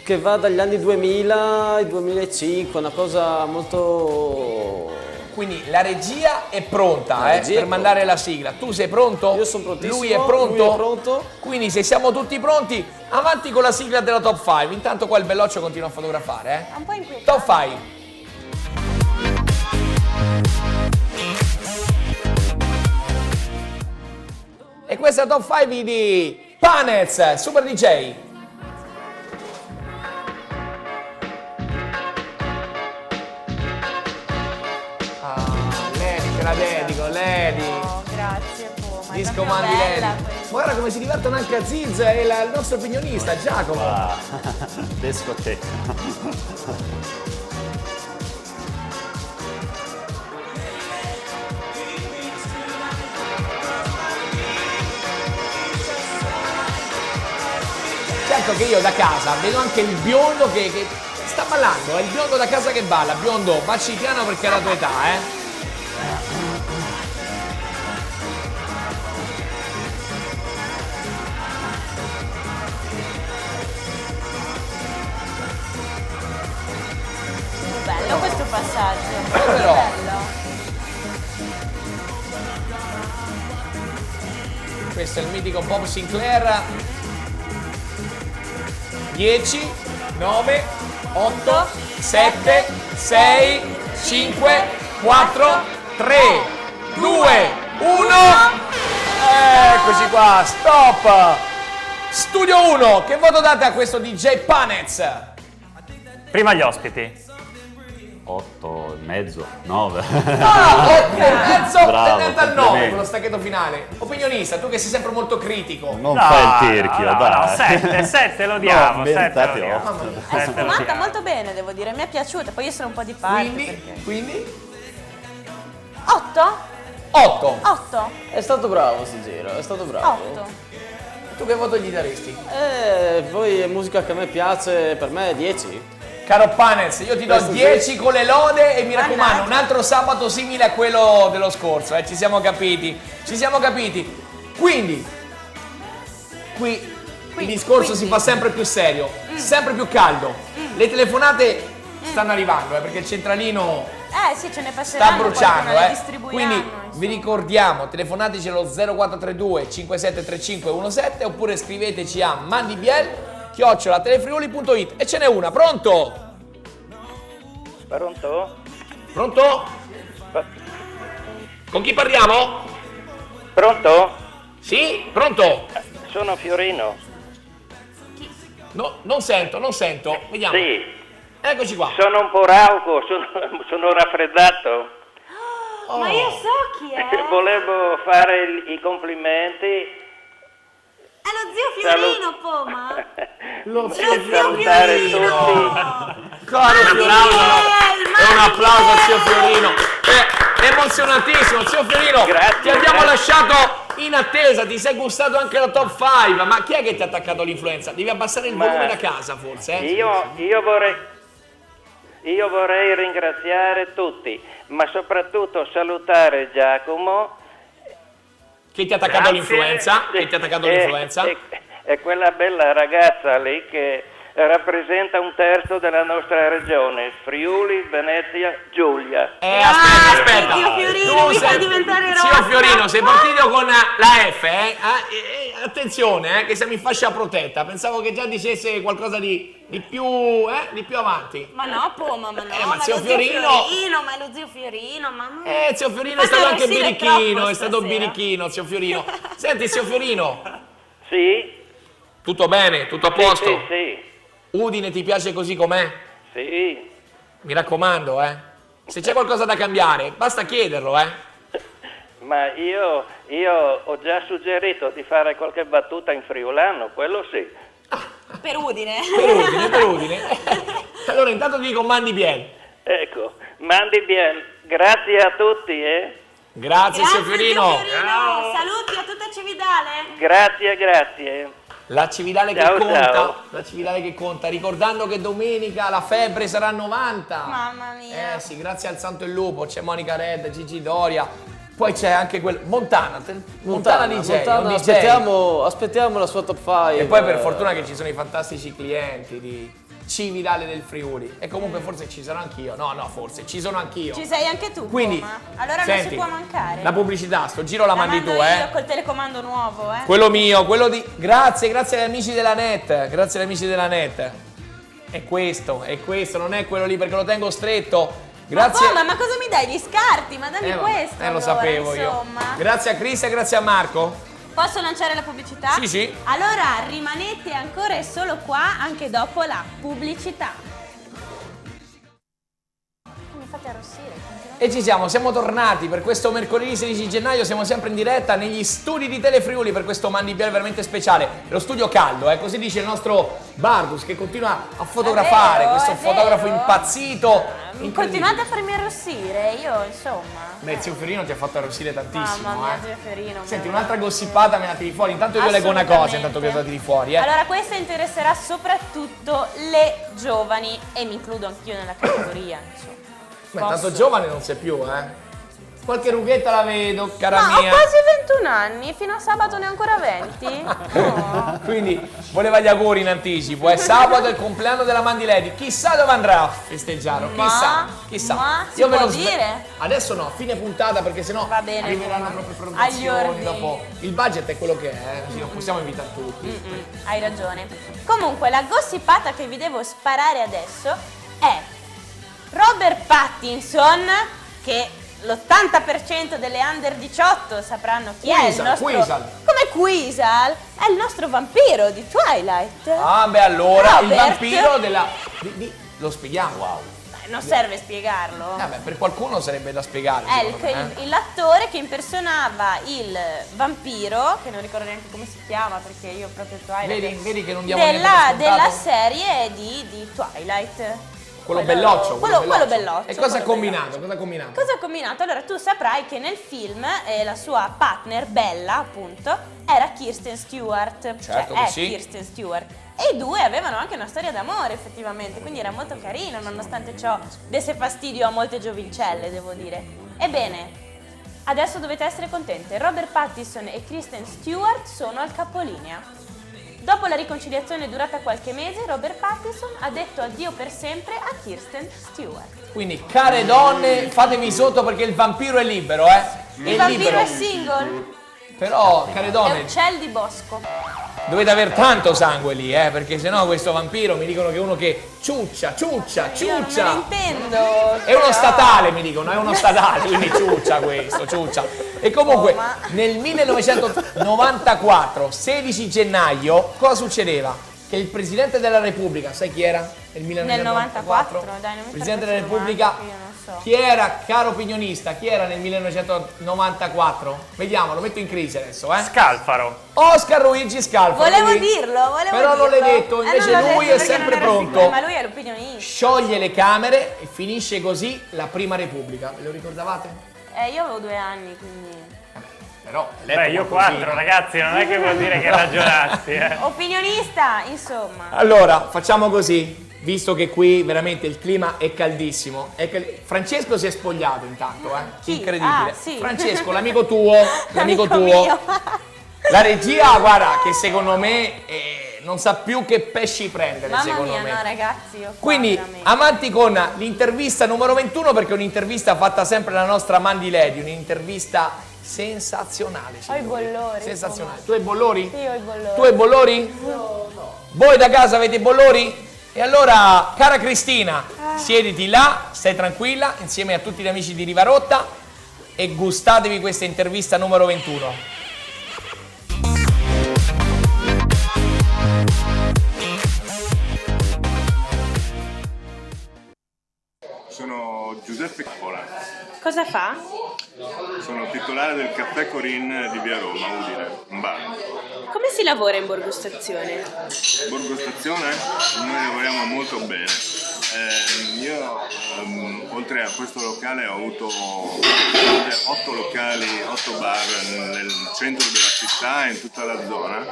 Speaker 4: che va dagli anni 2000 ai 2005, una cosa molto...
Speaker 2: Quindi la regia è pronta
Speaker 4: La regia è
Speaker 2: per
Speaker 4: pronta.
Speaker 2: mandare la sigla. Tu sei pronto?
Speaker 4: Io sono prontissimo.
Speaker 2: Lui è pronto?
Speaker 4: Lui è pronto.
Speaker 2: Quindi se siamo tutti pronti, avanti con la sigla della top 5. Intanto qua il belloccio continua a fotografare,
Speaker 3: È un po' inquietante.
Speaker 2: Top 5. E questa è la top 5 di Panez, Super DJ. Lady, te la dedico, Lady.
Speaker 3: Oh, grazie, Po. Ma è
Speaker 2: Disco
Speaker 3: proprio
Speaker 2: Mandi
Speaker 3: bella
Speaker 2: Lady.
Speaker 3: questa.
Speaker 2: Guarda come si divertono anche a Ziz e il nostro opinionista Giacomo.
Speaker 6: Discoteca.
Speaker 2: Certo che io da casa vedo anche il biondo che sta ballando, è il biondo da casa che balla. Biondo, vacci piano perché è la tua età,
Speaker 3: Bello questo passaggio.
Speaker 2: Però.
Speaker 3: Bello.
Speaker 2: Questo è il mitico Bob Sinclair. 10, 9, 8, 7, 6, 5, 4, 3, 2, 1. Eccoci qua, stop. Studio 1, che voto date a questo DJ Panez?
Speaker 5: Prima gli ospiti.
Speaker 6: 8 e mezzo, 9.
Speaker 2: Ah, 8 e mezzo,
Speaker 6: Bravo,
Speaker 2: tendente al 9
Speaker 6: complimenti.
Speaker 2: con lo stacchetto finale. Opinionista, tu che sei sempre molto critico.
Speaker 6: Non fai il tirchio, dai.
Speaker 5: 7 lo diamo,
Speaker 6: No,
Speaker 5: 7 lo
Speaker 6: meritati
Speaker 5: diamo.
Speaker 6: otto.
Speaker 2: Mamma mia.
Speaker 3: È
Speaker 5: Sette lo
Speaker 3: sfumata
Speaker 5: diamo.
Speaker 3: molto bene, devo dire. Mi è piaciuta. Poi io sono un po' di parte.
Speaker 2: Quindi
Speaker 3: 8?
Speaker 2: 8.
Speaker 3: 8?
Speaker 4: È stato bravo sto giro, è stato bravo.
Speaker 3: 8.
Speaker 2: Tu che voto gli daresti?
Speaker 4: Poi è musica che a me piace, per me è 10.
Speaker 2: Caro Panez, io ti do
Speaker 4: Questo
Speaker 2: 10 con le lode e mi raccomando,
Speaker 3: Mannaggia.
Speaker 2: un altro sabato simile a quello dello scorso, ci siamo capiti, Quindi, qui il discorso si fa sempre più serio, sempre più caldo. Le telefonate stanno arrivando, perché il centralino
Speaker 3: Sì, ce ne
Speaker 2: sta
Speaker 3: passeranno.
Speaker 2: bruciando,
Speaker 3: qualcuno le distribuiranno,
Speaker 2: Quindi
Speaker 3: insomma.
Speaker 2: vi ricordiamo, telefonateci allo 0432 573517 oppure scriveteci a mandibiel@telefriuli.it e ce n'è una, pronto?
Speaker 7: Pronto?
Speaker 2: Pronto? Con chi parliamo?
Speaker 7: Pronto?
Speaker 2: Sì, pronto?
Speaker 7: Sono Fiorino.
Speaker 2: non sento. Vediamo.
Speaker 10: Sì.
Speaker 2: Eccoci qua.
Speaker 10: Sono un po' rauco, sono raffreddato.
Speaker 3: Ma io so chi è.
Speaker 10: Volevo fare i complimenti.
Speaker 3: È lo zio Fiorino, Poma.
Speaker 2: Lo
Speaker 10: Salutare tutti.
Speaker 2: Caro Fiorino, è un applauso al zio Fiorino. È emozionantissimo, zio Fiorino.
Speaker 10: Grazie,
Speaker 2: ti abbiamo
Speaker 10: grazie.
Speaker 2: lasciato in attesa, ti sei gustato anche la top 5. Ma chi è che ti ha attaccato l'influenza? Devi abbassare il volume da casa, forse.
Speaker 10: Io vorrei ringraziare tutti, ma soprattutto salutare Giacomo.
Speaker 2: Che ti ha attaccato l'influenza? Che ti ha attaccato l'influenza?
Speaker 10: E quella bella ragazza lì che rappresenta un terzo della nostra regione, Friuli, Venezia, Giulia.
Speaker 2: Aspetta.
Speaker 3: Zio Fiorino, mi fa diventare rossa.
Speaker 2: Zio Fiorino, sei partito con la F, attenzione, che siamo in fascia protetta. Pensavo che già dicesse qualcosa di più avanti.
Speaker 3: Ma no, Poma, ma no.
Speaker 2: Ma zio
Speaker 3: lo
Speaker 2: Fiorino...
Speaker 3: ma è lo zio Fiorino, mamma.
Speaker 2: Zio Fiorino è stato anche birichino, è stato birichino, zio Fiorino. Senti, zio Fiorino.
Speaker 10: Sì?
Speaker 2: Tutto bene? Tutto a posto?
Speaker 10: Sì.
Speaker 2: Udine ti piace così com'è?
Speaker 10: Sì.
Speaker 2: Mi raccomando, se c'è qualcosa da cambiare, basta chiederlo,
Speaker 10: Ma io ho già suggerito di fare qualche battuta in friulano, quello sì.
Speaker 3: Per Udine.
Speaker 2: Per Udine. Allora intanto ti dico mandi bien.
Speaker 10: Ecco, mandi bien. Grazie a tutti,
Speaker 2: Grazie, zio Fiorino.
Speaker 3: Saluti a tutta Cividale.
Speaker 10: Grazie.
Speaker 2: La Cividale che
Speaker 10: Ciao,
Speaker 2: conta,
Speaker 10: ciao.
Speaker 2: la Cividale che conta, ricordando che domenica la febbre sarà 90.
Speaker 3: Mamma mia.
Speaker 2: Sì, grazie al Santo e Lupo, c'è Monica Red, Gigi Doria, poi c'è anche quel Montana DJ, un DJ.
Speaker 4: Aspettiamo la sua top 5.
Speaker 2: E poi per fortuna che ci sono i fantastici clienti di Cividale del Friuli. E comunque forse ci sarò anch'io. No, forse ci sono anch'io.
Speaker 3: Ci sei anche tu,
Speaker 2: Quindi,
Speaker 3: Poma. Allora
Speaker 2: senti,
Speaker 3: non si può mancare.
Speaker 2: La pubblicità, sto giro la mandi tu,
Speaker 3: io col telecomando nuovo,
Speaker 2: Quello mio, quello di... Grazie agli amici della net. Grazie agli amici della net. È questo, non è quello lì perché lo tengo stretto. Grazie.
Speaker 3: Ma cosa mi dai? Gli scarti? Ma dammi questo.
Speaker 2: Lo
Speaker 3: allora,
Speaker 2: sapevo
Speaker 3: insomma.
Speaker 2: io. Grazie a Chris e grazie a Marco.
Speaker 3: Posso lanciare la pubblicità?
Speaker 2: Sì.
Speaker 3: Allora rimanete ancora e solo qua anche dopo la pubblicità. Mi fate arrossire.
Speaker 2: E ci siamo tornati per questo mercoledì 16 gennaio, siamo sempre in diretta negli studi di Telefriuli per questo Mandibiale veramente speciale. Lo studio caldo, così dice il nostro Bardus che continua a fotografare, questo fotografo impazzito.
Speaker 3: Continuate a farmi arrossire, io insomma.
Speaker 2: Beh, zio Fiorino ti ha fatto arrossire tantissimo.
Speaker 3: Mamma mia, zio Fiorino.
Speaker 2: Senti, un'altra gossipata me la tiri fuori, intanto io leggo una cosa, intanto che la tiri fuori.
Speaker 3: Allora, questa interesserà soprattutto le giovani e mi includo anch'io nella categoria, insomma.
Speaker 2: Beh, tanto giovane non sei più, Qualche rughetta la vedo, cara
Speaker 3: Ma
Speaker 2: mia.
Speaker 3: ho quasi 21 anni, fino a sabato ne ho ancora 20. No.
Speaker 2: Quindi voleva gli auguri in anticipo, Sabato è il compleanno della Mandilady. Chissà dove andrà a festeggiarlo, chissà.
Speaker 3: Ma si
Speaker 2: Io me
Speaker 3: può
Speaker 2: lo
Speaker 3: dire?
Speaker 2: Adesso no, fine puntata perché sennò
Speaker 3: Va bene,
Speaker 2: arriveranno
Speaker 3: Poma.
Speaker 2: proprio
Speaker 3: Agli
Speaker 2: prenotazioni
Speaker 3: ordini.
Speaker 2: dopo. Il budget è quello che è, così non possiamo invitare tutti.
Speaker 3: Hai ragione. Comunque, la gossipata che vi devo sparare adesso è Robert Pattinson, che l'80% delle under 18 sapranno chi è il nostro...
Speaker 2: Quisal.
Speaker 3: Come Quisal? È il nostro vampiro di Twilight.
Speaker 2: Ah, beh, allora, il
Speaker 3: Robert.
Speaker 2: vampiro della... Lo spieghiamo? Wow.
Speaker 3: Non serve spiegarlo.
Speaker 2: Beh, per qualcuno sarebbe da spiegare.
Speaker 3: È
Speaker 2: secondo me,
Speaker 3: l'attore che impersonava il vampiro, che non ricordo neanche come si chiama perché io proprio Twilight.
Speaker 2: Vedi che non diamo niente per scontato?
Speaker 3: della serie di Twilight.
Speaker 2: Quello belloccio.
Speaker 3: Quello belloccio.
Speaker 2: E cosa ha
Speaker 3: quello
Speaker 2: combinato?
Speaker 3: belloccio. Cosa ha combinato? Allora tu saprai che nel film la sua partner, Bella appunto, era Kirsten Stewart.
Speaker 2: Certo
Speaker 3: cioè
Speaker 2: che sì.
Speaker 3: Kirsten Stewart. E i due avevano anche una storia d'amore effettivamente, quindi era molto carino, nonostante ciò desse fastidio a molte giovincelle, devo dire. Ebbene, adesso dovete essere contente, Robert Pattinson e Kristen Stewart sono al capolinea. Dopo la riconciliazione durata qualche mese, Robert Pattinson ha detto addio per sempre a Kirsten Stewart.
Speaker 2: Quindi, care donne, fatevi sotto perché il vampiro è libero,
Speaker 3: Il vampiro è single,
Speaker 2: Però, care
Speaker 3: è
Speaker 2: donne,
Speaker 3: uccel di bosco.
Speaker 2: dovete aver tanto sangue lì, perché sennò questo vampiro mi dicono che è uno che ciuccia.
Speaker 3: Io non me ne intendo.
Speaker 2: È uno
Speaker 3: però-
Speaker 2: statale, mi dicono, è uno statale, quindi ciuccia questo, ciuccia. E comunque, nel 1994, 16 gennaio, cosa succedeva? che il Presidente della Repubblica, sai chi era? Nel 1994?
Speaker 3: Dai, non mi
Speaker 2: Presidente
Speaker 3: fare
Speaker 2: della
Speaker 3: queste
Speaker 2: Repubblica,
Speaker 3: domande, io non so.
Speaker 2: chi era, caro opinionista, chi era nel 1994? Vediamo, lo metto in crisi adesso,
Speaker 5: Scalfaro.
Speaker 2: Oscar Luigi Scalfaro.
Speaker 3: Volevo
Speaker 2: lui-
Speaker 3: dirlo.
Speaker 2: Però non l'hai detto, invece
Speaker 3: non l'ho
Speaker 2: lui
Speaker 3: detto
Speaker 2: è
Speaker 3: perché
Speaker 2: sempre
Speaker 3: non era
Speaker 2: pronto.
Speaker 3: sicuro, ma lui è l'opinionista.
Speaker 2: Scioglie le Camere e finisce così la Prima Repubblica. Ve lo ricordavate?
Speaker 3: Io avevo 2 anni, quindi...
Speaker 2: Però,
Speaker 5: Beh, io 4, ragazzi, non è che vuol dire che ragionassi.
Speaker 3: Opinionista, insomma.
Speaker 2: Allora, facciamo così, visto che qui veramente il clima è caldissimo. Francesco si è spogliato intanto,
Speaker 3: Chi?
Speaker 2: incredibile.
Speaker 3: Ah, sì.
Speaker 2: Francesco, l'amico tuo, l'amico tuo.
Speaker 3: mio.
Speaker 2: La regia, guarda, che secondo me non sa più che pesci prendere,
Speaker 3: Mamma
Speaker 2: secondo
Speaker 3: mia,
Speaker 2: me.
Speaker 3: no ragazzi, io qua
Speaker 2: Quindi
Speaker 3: veramente.
Speaker 2: avanti con l'intervista numero 21, perché è un'intervista fatta sempre dalla nostra Mandy Lady, un'intervista sensazionale.
Speaker 3: Ho i bollori.
Speaker 2: Sensazionale. Tu hai bollori?
Speaker 3: Sì, ho i bollori.
Speaker 2: Tu hai bollori? No. Voi da casa avete bollori? E allora, cara Cristina, siediti là, stai tranquilla, insieme a tutti gli amici di Rivarotta e gustatevi questa intervista numero 21.
Speaker 11: Sono Giuseppe Capola,
Speaker 3: Cosa fa?
Speaker 11: sono titolare del Caffè Corin di Via Roma, Udine, un bar.
Speaker 9: Come si lavora in Borgo Stazione?
Speaker 11: Borgo Stazione, noi lavoriamo molto bene. Io oltre a questo locale ho avuto 8 locali, 8 bar nel centro della città e in tutta la zona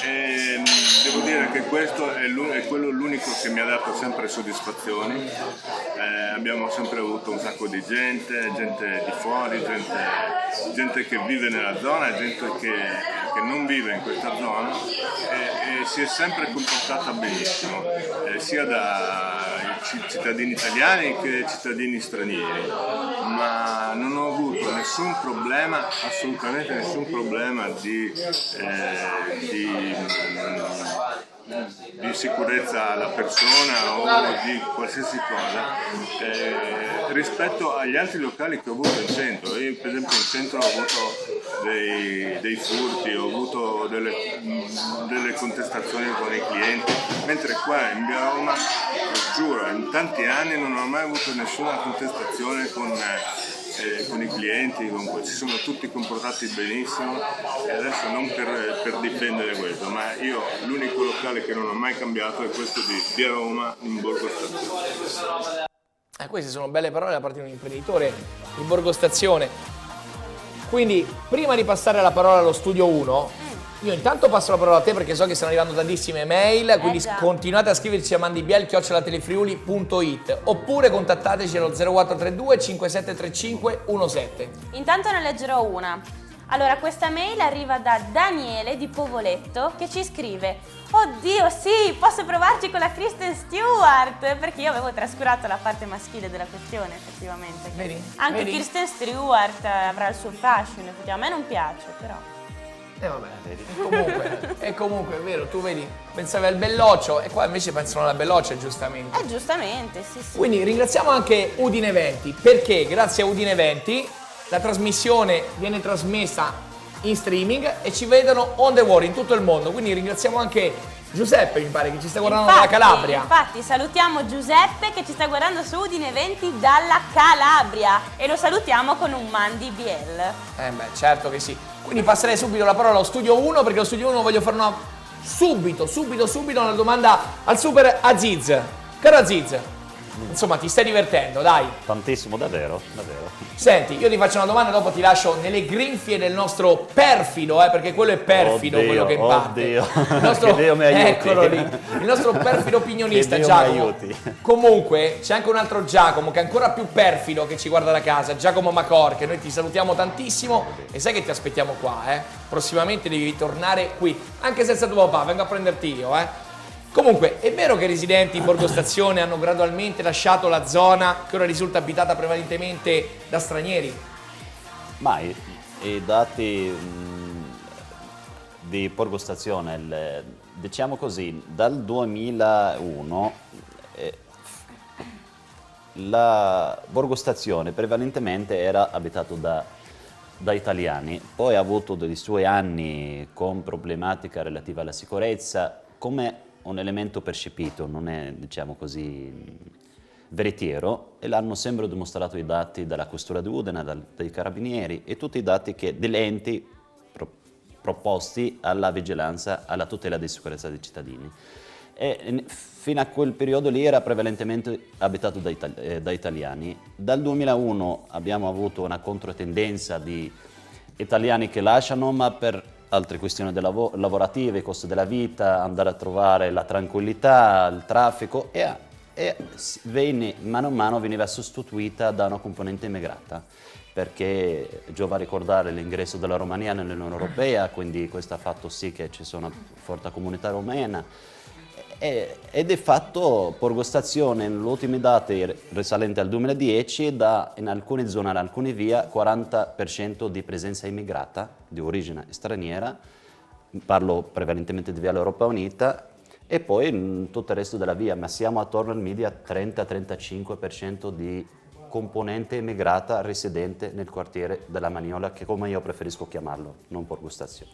Speaker 11: e devo dire che questo è l'unico che mi ha dato sempre soddisfazioni. Abbiamo sempre avuto un sacco di gente di fuori, gente che vive nella zona, gente che non vive in questa zona e si è sempre comportata benissimo, sia da cittadini italiani che cittadini stranieri, ma non ho avuto nessun problema, assolutamente nessun problema di sicurezza alla persona o di qualsiasi cosa rispetto agli altri locali che ho avuto in centro. Io per esempio in centro ho avuto dei furti, ho avuto delle contestazioni con i clienti, mentre qua in Via Roma, giuro, in tanti anni non ho mai avuto nessuna contestazione con i clienti, si sono tutti comportati benissimo e adesso non per difendere questo, ma io l'unico locale che non ho mai cambiato è questo di Via Roma in Borgo Stazione.
Speaker 2: Queste sono belle parole da parte di un imprenditore in Borgo Stazione. Quindi, prima di passare la parola allo studio 1, io intanto passo la parola a te perché so che stanno arrivando tantissime mail, quindi
Speaker 3: già.
Speaker 2: continuate a scriverci a mandibiel@telefriuli.it oppure contattateci allo 0432 5735 17.
Speaker 3: Intanto ne leggerò una. Allora, questa mail arriva da Daniele di Povoletto che ci scrive: oddio, sì, posso provarci con la Kristen Stewart, perché io avevo trascurato la parte maschile della questione, effettivamente.
Speaker 2: Vedi?
Speaker 3: Anche
Speaker 2: Vedi?
Speaker 3: Kristen Stewart avrà il suo fascino, effettivamente. A me non piace, però.
Speaker 2: Vabbè, e comunque è vero, tu vedi, pensavi al belloccio e qua invece pensano alla belloccia, giustamente.
Speaker 3: Giustamente, sì, sì.
Speaker 2: Quindi ringraziamo anche Udine Eventi, perché grazie a Udine Eventi la trasmissione viene trasmessa in streaming e ci vedono on the world in tutto il mondo. Quindi ringraziamo anche Giuseppe, mi pare, che ci sta guardando dalla Calabria.
Speaker 3: Infatti, salutiamo Giuseppe che ci sta guardando su Udine Eventi dalla Calabria e lo salutiamo con un Mandy Biel.
Speaker 2: Certo che sì. Quindi passerei subito la parola allo studio 1 perché allo studio 1 voglio fare subito una domanda al super Aziz. Caro Aziz, insomma ti stai divertendo, dai.
Speaker 6: Tantissimo, davvero, davvero.
Speaker 2: Senti, io ti faccio una domanda, dopo ti lascio nelle grinfie del nostro perfido, perché quello è perfido,
Speaker 6: Oddio,
Speaker 2: quello che batte.
Speaker 6: oddio.
Speaker 2: Il nostro,
Speaker 6: Che Dio mi aiuti.
Speaker 2: eccolo lì, il nostro perfido opinionista
Speaker 6: Che Dio mi
Speaker 2: Giacomo.
Speaker 6: aiuti.
Speaker 2: Comunque c'è anche un altro Giacomo che è ancora più perfido che ci guarda da casa, Giacomo Macor, che noi ti salutiamo tantissimo e sai che ti aspettiamo qua, prossimamente devi tornare qui, anche senza tuo papà, vengo a prenderti io, Comunque, è vero che i residenti in Borgo Stazione hanno gradualmente lasciato la zona che ora risulta abitata prevalentemente da stranieri?
Speaker 6: Ma i dati di Borgo Stazione, diciamo così, dal 2001 la Borgo Stazione prevalentemente era abitato da italiani, poi ha avuto dei suoi anni con problematica relativa alla sicurezza, come un elemento percepito, non è, diciamo così, veritiero, e l'hanno sempre dimostrato i dati della Questura di Udine, dei Carabinieri e tutti i dati degli enti proposti alla vigilanza, alla tutela di sicurezza dei cittadini. E fino a quel periodo lì era prevalentemente abitato da italiani. Dal 2001 abbiamo avuto una controtendenza di italiani che lasciano, ma per altre questioni lavorative, i costi della vita, andare a trovare la tranquillità, il traffico, e mano a mano veniva sostituita da una componente immigrata, perché giova ricorare l'ingresso della Romania nell'Unione Europea, quindi questo ha fatto sì che ci sia una forte comunità romena. Ed è fatto Borgostazione, negli ultimi dati risalenti al 2010, in alcune zone, in alcune vie, 40% di presenza immigrata di origine straniera, parlo prevalentemente di Viale Europa Unita, e poi in tutto il resto della via, ma siamo attorno al media 30-35% di componente immigrata residente nel quartiere della Magnolia, che come io preferisco chiamarlo, non Borgostazione.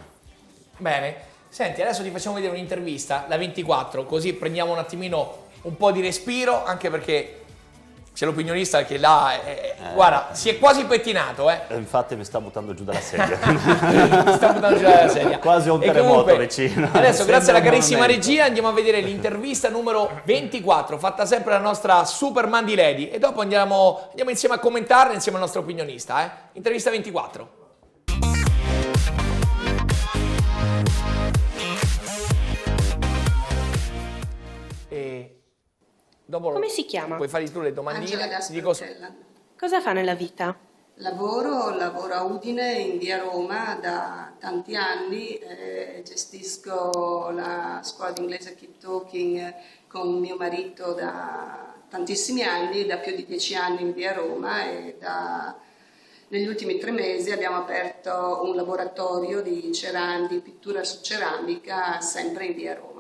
Speaker 2: Bene. Senti, adesso ti facciamo vedere un'intervista, la 24, così prendiamo un attimino un po' di respiro, anche perché c'è l'opinionista che là, guarda, si è quasi pettinato,
Speaker 6: Infatti mi sta buttando giù dalla sedia.
Speaker 2: Sta buttando giù dalla sedia.
Speaker 6: Quasi un terremoto vicino.
Speaker 2: Adesso, grazie alla carissima regia, andiamo a vedere l'intervista numero 24, fatta sempre dalla nostra Superman di Lady, e dopo andiamo insieme a commentarla insieme al nostro opinionista, Intervista 24. Dopo
Speaker 9: Come si chiama?
Speaker 2: Puoi fare tu le domandine.
Speaker 12: Angela
Speaker 2: Ti dico...
Speaker 9: Cosa fa nella vita?
Speaker 12: Lavoro a Udine, in via Roma, da tanti anni. Gestisco la scuola di inglese Keep Talking con mio marito da tantissimi anni, da più di 10 anni in via Roma, e negli ultimi 3 mesi abbiamo aperto un laboratorio di pittura su ceramica sempre in via Roma.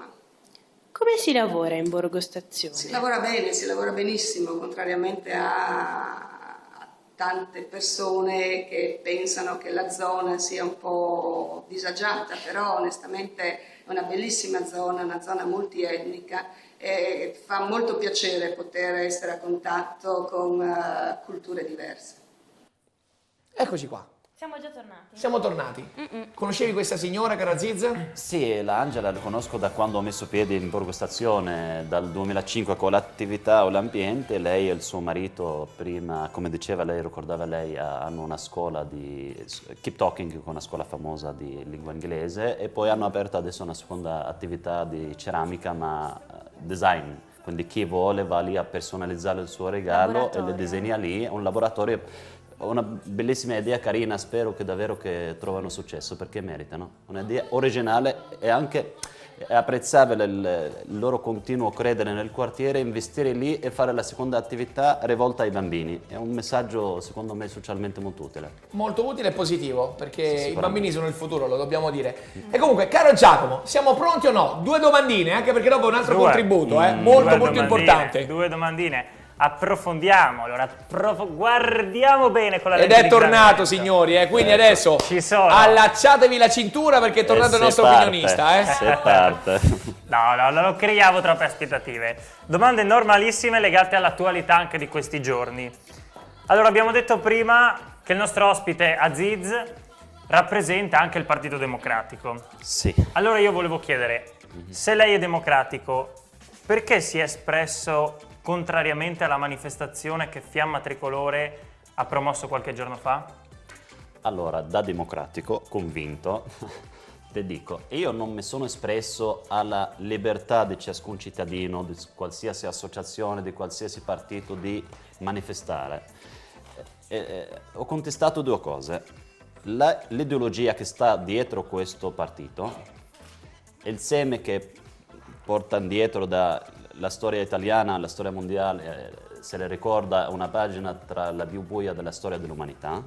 Speaker 9: Come si lavora in Borgostazione?
Speaker 12: Si lavora bene, si lavora benissimo, contrariamente a tante persone che pensano che la zona sia un po' disagiata, però onestamente è una bellissima zona, una zona multietnica, e fa molto piacere poter essere a contatto con culture diverse.
Speaker 2: Eccoci qua.
Speaker 3: Siamo già tornati.
Speaker 2: Siamo tornati. Conoscevi questa signora, cara Aziz?
Speaker 6: Sì, l'Angela la conosco da quando ho messo piede in Borgostazione, dal 2005 con l'attività o l'ambiente. Lei e il suo marito, prima, come diceva lei, ricordava lei, hanno una scuola di Keep Talking, una scuola famosa di lingua inglese, e poi hanno aperto adesso una seconda attività di ceramica, ma design. Quindi chi vuole va lì a personalizzare il suo regalo e le disegna lì, è un laboratorio. Una bellissima idea, carina, spero che davvero che trovano successo, perché meritano. Un'idea originale e anche apprezzabile il loro continuo credere nel quartiere, investire lì e fare la seconda attività rivolta ai bambini. È un messaggio, secondo me, socialmente molto utile.
Speaker 2: Molto utile e positivo, perché sì, i bambini sono il futuro, lo dobbiamo dire. E comunque, caro Giacomo, siamo pronti o no? 2 domandine, anche perché dopo un altro contributo, molto importante.
Speaker 5: 2 domandine. Approfondiamo, allora guardiamo bene con la
Speaker 2: ed è tornato, signori, quindi adesso allacciatevi la cintura, perché è tornato il nostro opinionista.
Speaker 6: Se parte.
Speaker 5: No, non creiamo troppe aspettative. Domande normalissime legate all'attualità anche di questi giorni. Allora, abbiamo detto prima che il nostro ospite Aziz rappresenta anche il Partito Democratico.
Speaker 6: Sì.
Speaker 5: Allora io volevo chiedere, se lei è democratico, perché si è espresso contrariamente alla manifestazione che Fiamma Tricolore ha promosso qualche giorno fa?
Speaker 6: Allora, da democratico, convinto, ti dico, io non mi sono espresso alla libertà di ciascun cittadino, di qualsiasi associazione, di qualsiasi partito di manifestare. Ho contestato 2 cose. L'ideologia che sta dietro questo partito, il seme che porta indietro la storia italiana, la storia mondiale, se le ricorda, una pagina tra la più buia della storia dell'umanità,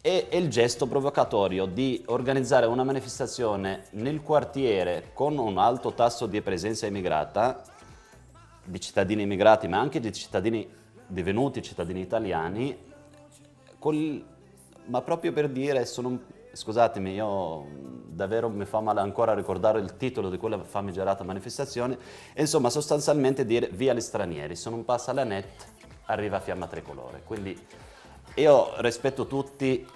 Speaker 6: e il gesto provocatorio di organizzare una manifestazione nel quartiere con un alto tasso di presenza immigrata, di cittadini immigrati, ma anche di cittadini divenuti cittadini italiani, ma proprio per dire, scusatemi, io davvero mi fa male ancora ricordare il titolo di quella famigerata manifestazione, e insomma sostanzialmente dire via gli stranieri, se non passa la net arriva Fiamma Tricolore. Quindi io rispetto tutti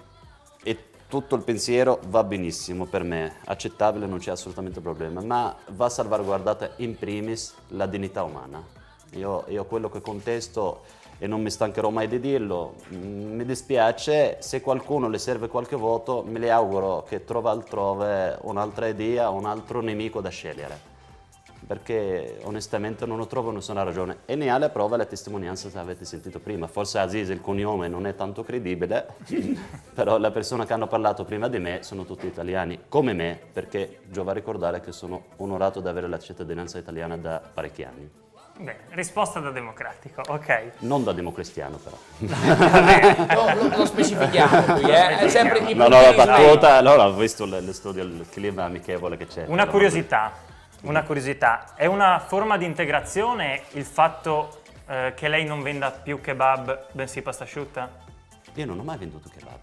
Speaker 6: e tutto il pensiero va benissimo per me, accettabile, non c'è assolutamente problema, ma va salvaguardata in primis la dignità umana. Io quello che contesto, e non mi stancherò mai di dirlo, mi dispiace, se qualcuno le serve qualche voto, me le auguro che trova altrove un'altra idea, un altro nemico da scegliere. Perché onestamente non lo trovo nessuna ragione. E ne ha la prova la testimonianza che avete sentito prima. Forse Aziz il cognome non è tanto credibile, però le persone che hanno parlato prima di me sono tutti italiani, come me, perché giova ricordare che sono onorato di avere la cittadinanza italiana da parecchi anni.
Speaker 5: Bene, risposta da democratico, ok.
Speaker 6: Non da democristiano però.
Speaker 2: Lo specifichiamo qui, È sempre i
Speaker 6: No, la battuta, allora ho visto lo studio, il clima amichevole che c'è.
Speaker 5: Una curiosità, è una forma di integrazione il fatto che lei non venda più kebab bensì pasta asciutta?
Speaker 6: Io non ho mai venduto kebab.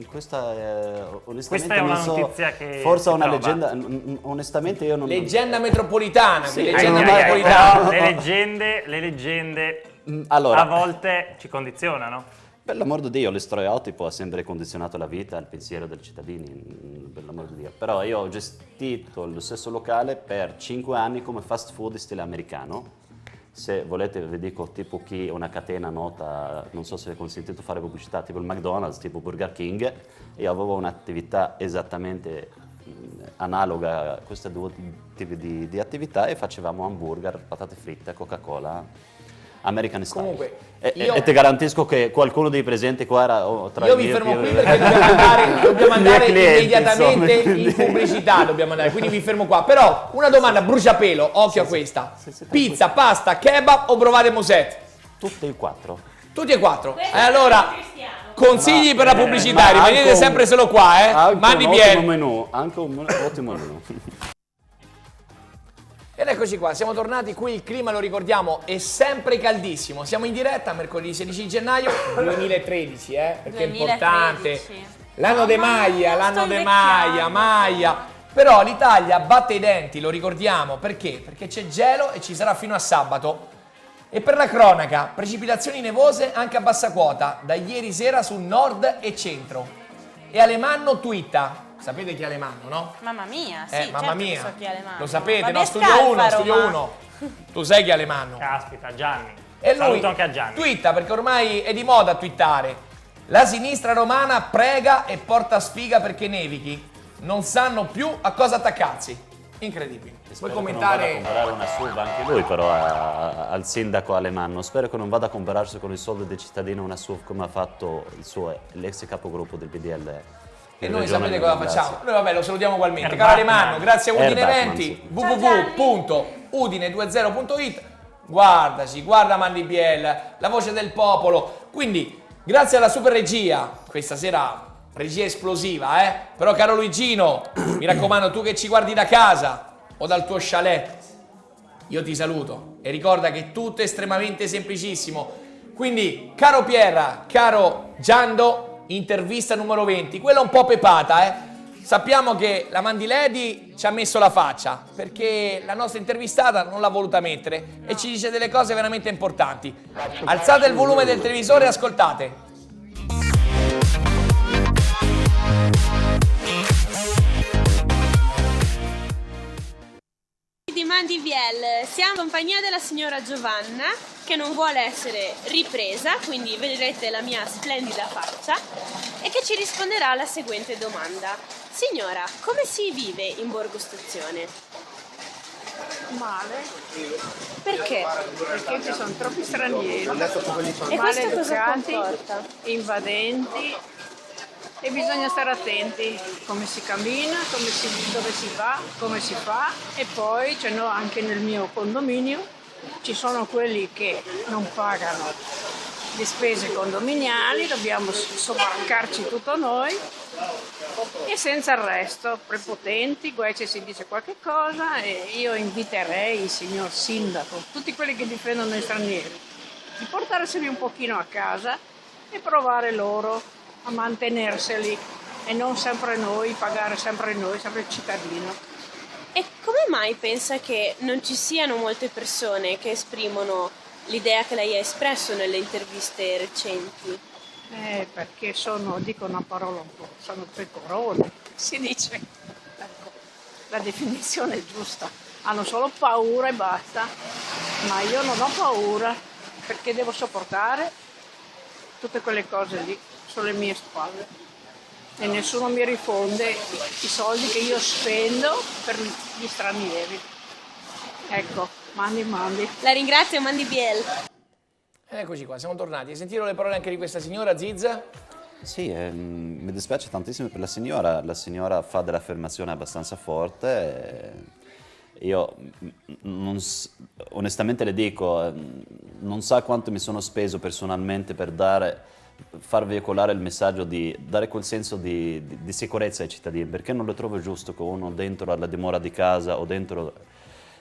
Speaker 6: Questa è onestamente
Speaker 5: Questa è una notizia che
Speaker 6: forse è una
Speaker 5: trova.
Speaker 6: leggenda, onestamente io non...
Speaker 2: Leggenda metropolitana,
Speaker 6: Sì,
Speaker 2: leggenda
Speaker 6: no,
Speaker 2: metropolitana.
Speaker 5: Le leggende
Speaker 6: allora,
Speaker 5: a volte ci condizionano.
Speaker 6: per l'amor di Dio, lo stereotipo ha sempre condizionato la vita, il pensiero dei cittadini, per l'amor di Dio. Però io ho gestito lo stesso locale per 5 anni come fast food stile americano. Se volete vi dico tipo chi una catena nota, non so se è consentito fare pubblicità, tipo il McDonald's, tipo Burger King. Io avevo un'attività esattamente analoga a questi due tipi di attività e facevamo hamburger, patate fritte, Coca-Cola, American style.
Speaker 2: Comunque,
Speaker 6: e ti garantisco che qualcuno dei presenti qua era tra
Speaker 2: io
Speaker 6: i
Speaker 2: mi
Speaker 6: miei
Speaker 2: fermo
Speaker 6: più-
Speaker 2: qui perché dobbiamo andare
Speaker 6: clienti,
Speaker 2: immediatamente
Speaker 6: insomma,
Speaker 2: in pubblicità, dobbiamo andare, quindi mi fermo qua. Però una domanda a bruciapelo, occhio a questa. Pizza, pasta, kebab o brovate Moset?
Speaker 6: Tutti e 4.
Speaker 2: Tutti e 4. Allora, consigli per la pubblicità, rimanete sempre solo qua, Mandi Pieri.
Speaker 6: Anche un ottimo menù.
Speaker 2: Ed eccoci qua, siamo tornati qui, il clima lo ricordiamo è sempre caldissimo, siamo in diretta mercoledì 16 gennaio 2013, perché è importante, l'anno de Maglia, però l'Italia batte i denti, lo ricordiamo, perché? Perché c'è gelo e ci sarà fino a sabato. E per la cronaca, precipitazioni nevose anche a bassa quota, da ieri sera su nord e centro. E Alemanno twitta. Sapete chi è Alemanno, no?
Speaker 3: Mamma mia, sì,
Speaker 2: mamma
Speaker 3: certo
Speaker 2: mia.
Speaker 3: che so chi è Alemanno.
Speaker 2: Lo sapete,
Speaker 3: Vabbè,
Speaker 2: no? Studio 1. Tu sai chi è Alemanno?
Speaker 5: Caspita, Gianni.
Speaker 2: E lui
Speaker 5: Saluto anche a Gianni.
Speaker 2: twitta, perché ormai è di moda twittare. La sinistra romana prega e porta sfiga perché nevichi. Non sanno più a cosa attaccarsi. Incredibile. Vuoi
Speaker 6: Spero che non
Speaker 2: commentare?
Speaker 6: vada a comprare una SUV anche lui però al sindaco Alemanno. Spero che non vada a comprarsi con i soldi dei cittadini una SUV come ha fatto l'ex capogruppo del PDL.
Speaker 2: E noi sapete cosa facciamo? Noi vabbè lo salutiamo ugualmente. Caro
Speaker 5: Batman.
Speaker 2: Alemanno, grazie a Udine
Speaker 6: Batman,
Speaker 2: Eventi,
Speaker 6: sì.
Speaker 2: www.udine20.it. Guardaci, guarda Mandy Biel, la voce del popolo. Quindi, grazie alla super regia, questa sera regia esplosiva, Però caro Luigino, mi raccomando, tu che ci guardi da casa o dal tuo chalet, io ti saluto e ricorda che tutto è estremamente semplicissimo. Quindi, caro Pierra, caro Giando, intervista numero 20, quella un po' pepata, Sappiamo che la Mandiledi ci ha messo la faccia perché la nostra intervistata non l'ha voluta mettere e ci dice delle cose veramente importanti. Alzate il volume del televisore e ascoltate.
Speaker 9: Di Mandy Biel, siamo in compagnia della signora Giovanna che non vuole essere ripresa, quindi vedrete la mia splendida faccia, e che ci risponderà alla seguente domanda. Signora, come si vive in Borgo Stazione?
Speaker 13: Male.
Speaker 9: Perché?
Speaker 13: Perché ci sono troppi stranieri,
Speaker 9: E questo cosa
Speaker 13: maleducati,
Speaker 9: comporta?
Speaker 13: invadenti e bisogna stare attenti come si cammina, dove si va, come si fa, e poi anche nel mio condominio ci sono quelli che non pagano le spese condominiali, dobbiamo sobbarcarci tutto noi, e senza il resto, prepotenti, guai se si dice qualche cosa. E io inviterei il signor sindaco, tutti quelli che difendono gli stranieri, di portarseli un pochino a casa e provare loro a mantenerseli e non sempre noi, pagare sempre noi, sempre il cittadino.
Speaker 9: E come mai pensa che non ci siano molte persone che esprimono l'idea che lei ha espresso nelle interviste recenti?
Speaker 13: Perché dico una parola un po', sono pecorone, si dice. Ecco, la definizione è giusta. Hanno solo paura e basta, ma io non ho paura perché devo sopportare tutte quelle cose lì sulle mie spalle e nessuno mi rifonde i soldi che io spendo per gli stranieri. Ecco, mandi.
Speaker 9: La ringrazio, mandi Biel.
Speaker 2: Eccoci qua, siamo tornati. Hai sentito le parole anche di questa signora, Ziz?
Speaker 6: Sì, mi dispiace tantissimo per la signora fa delle affermazioni abbastanza forti. Io onestamente le dico, non sa quanto mi sono speso personalmente per far veicolare il messaggio di dare quel senso di sicurezza ai cittadini, perché non lo trovo giusto che uno dentro alla dimora di casa o dentro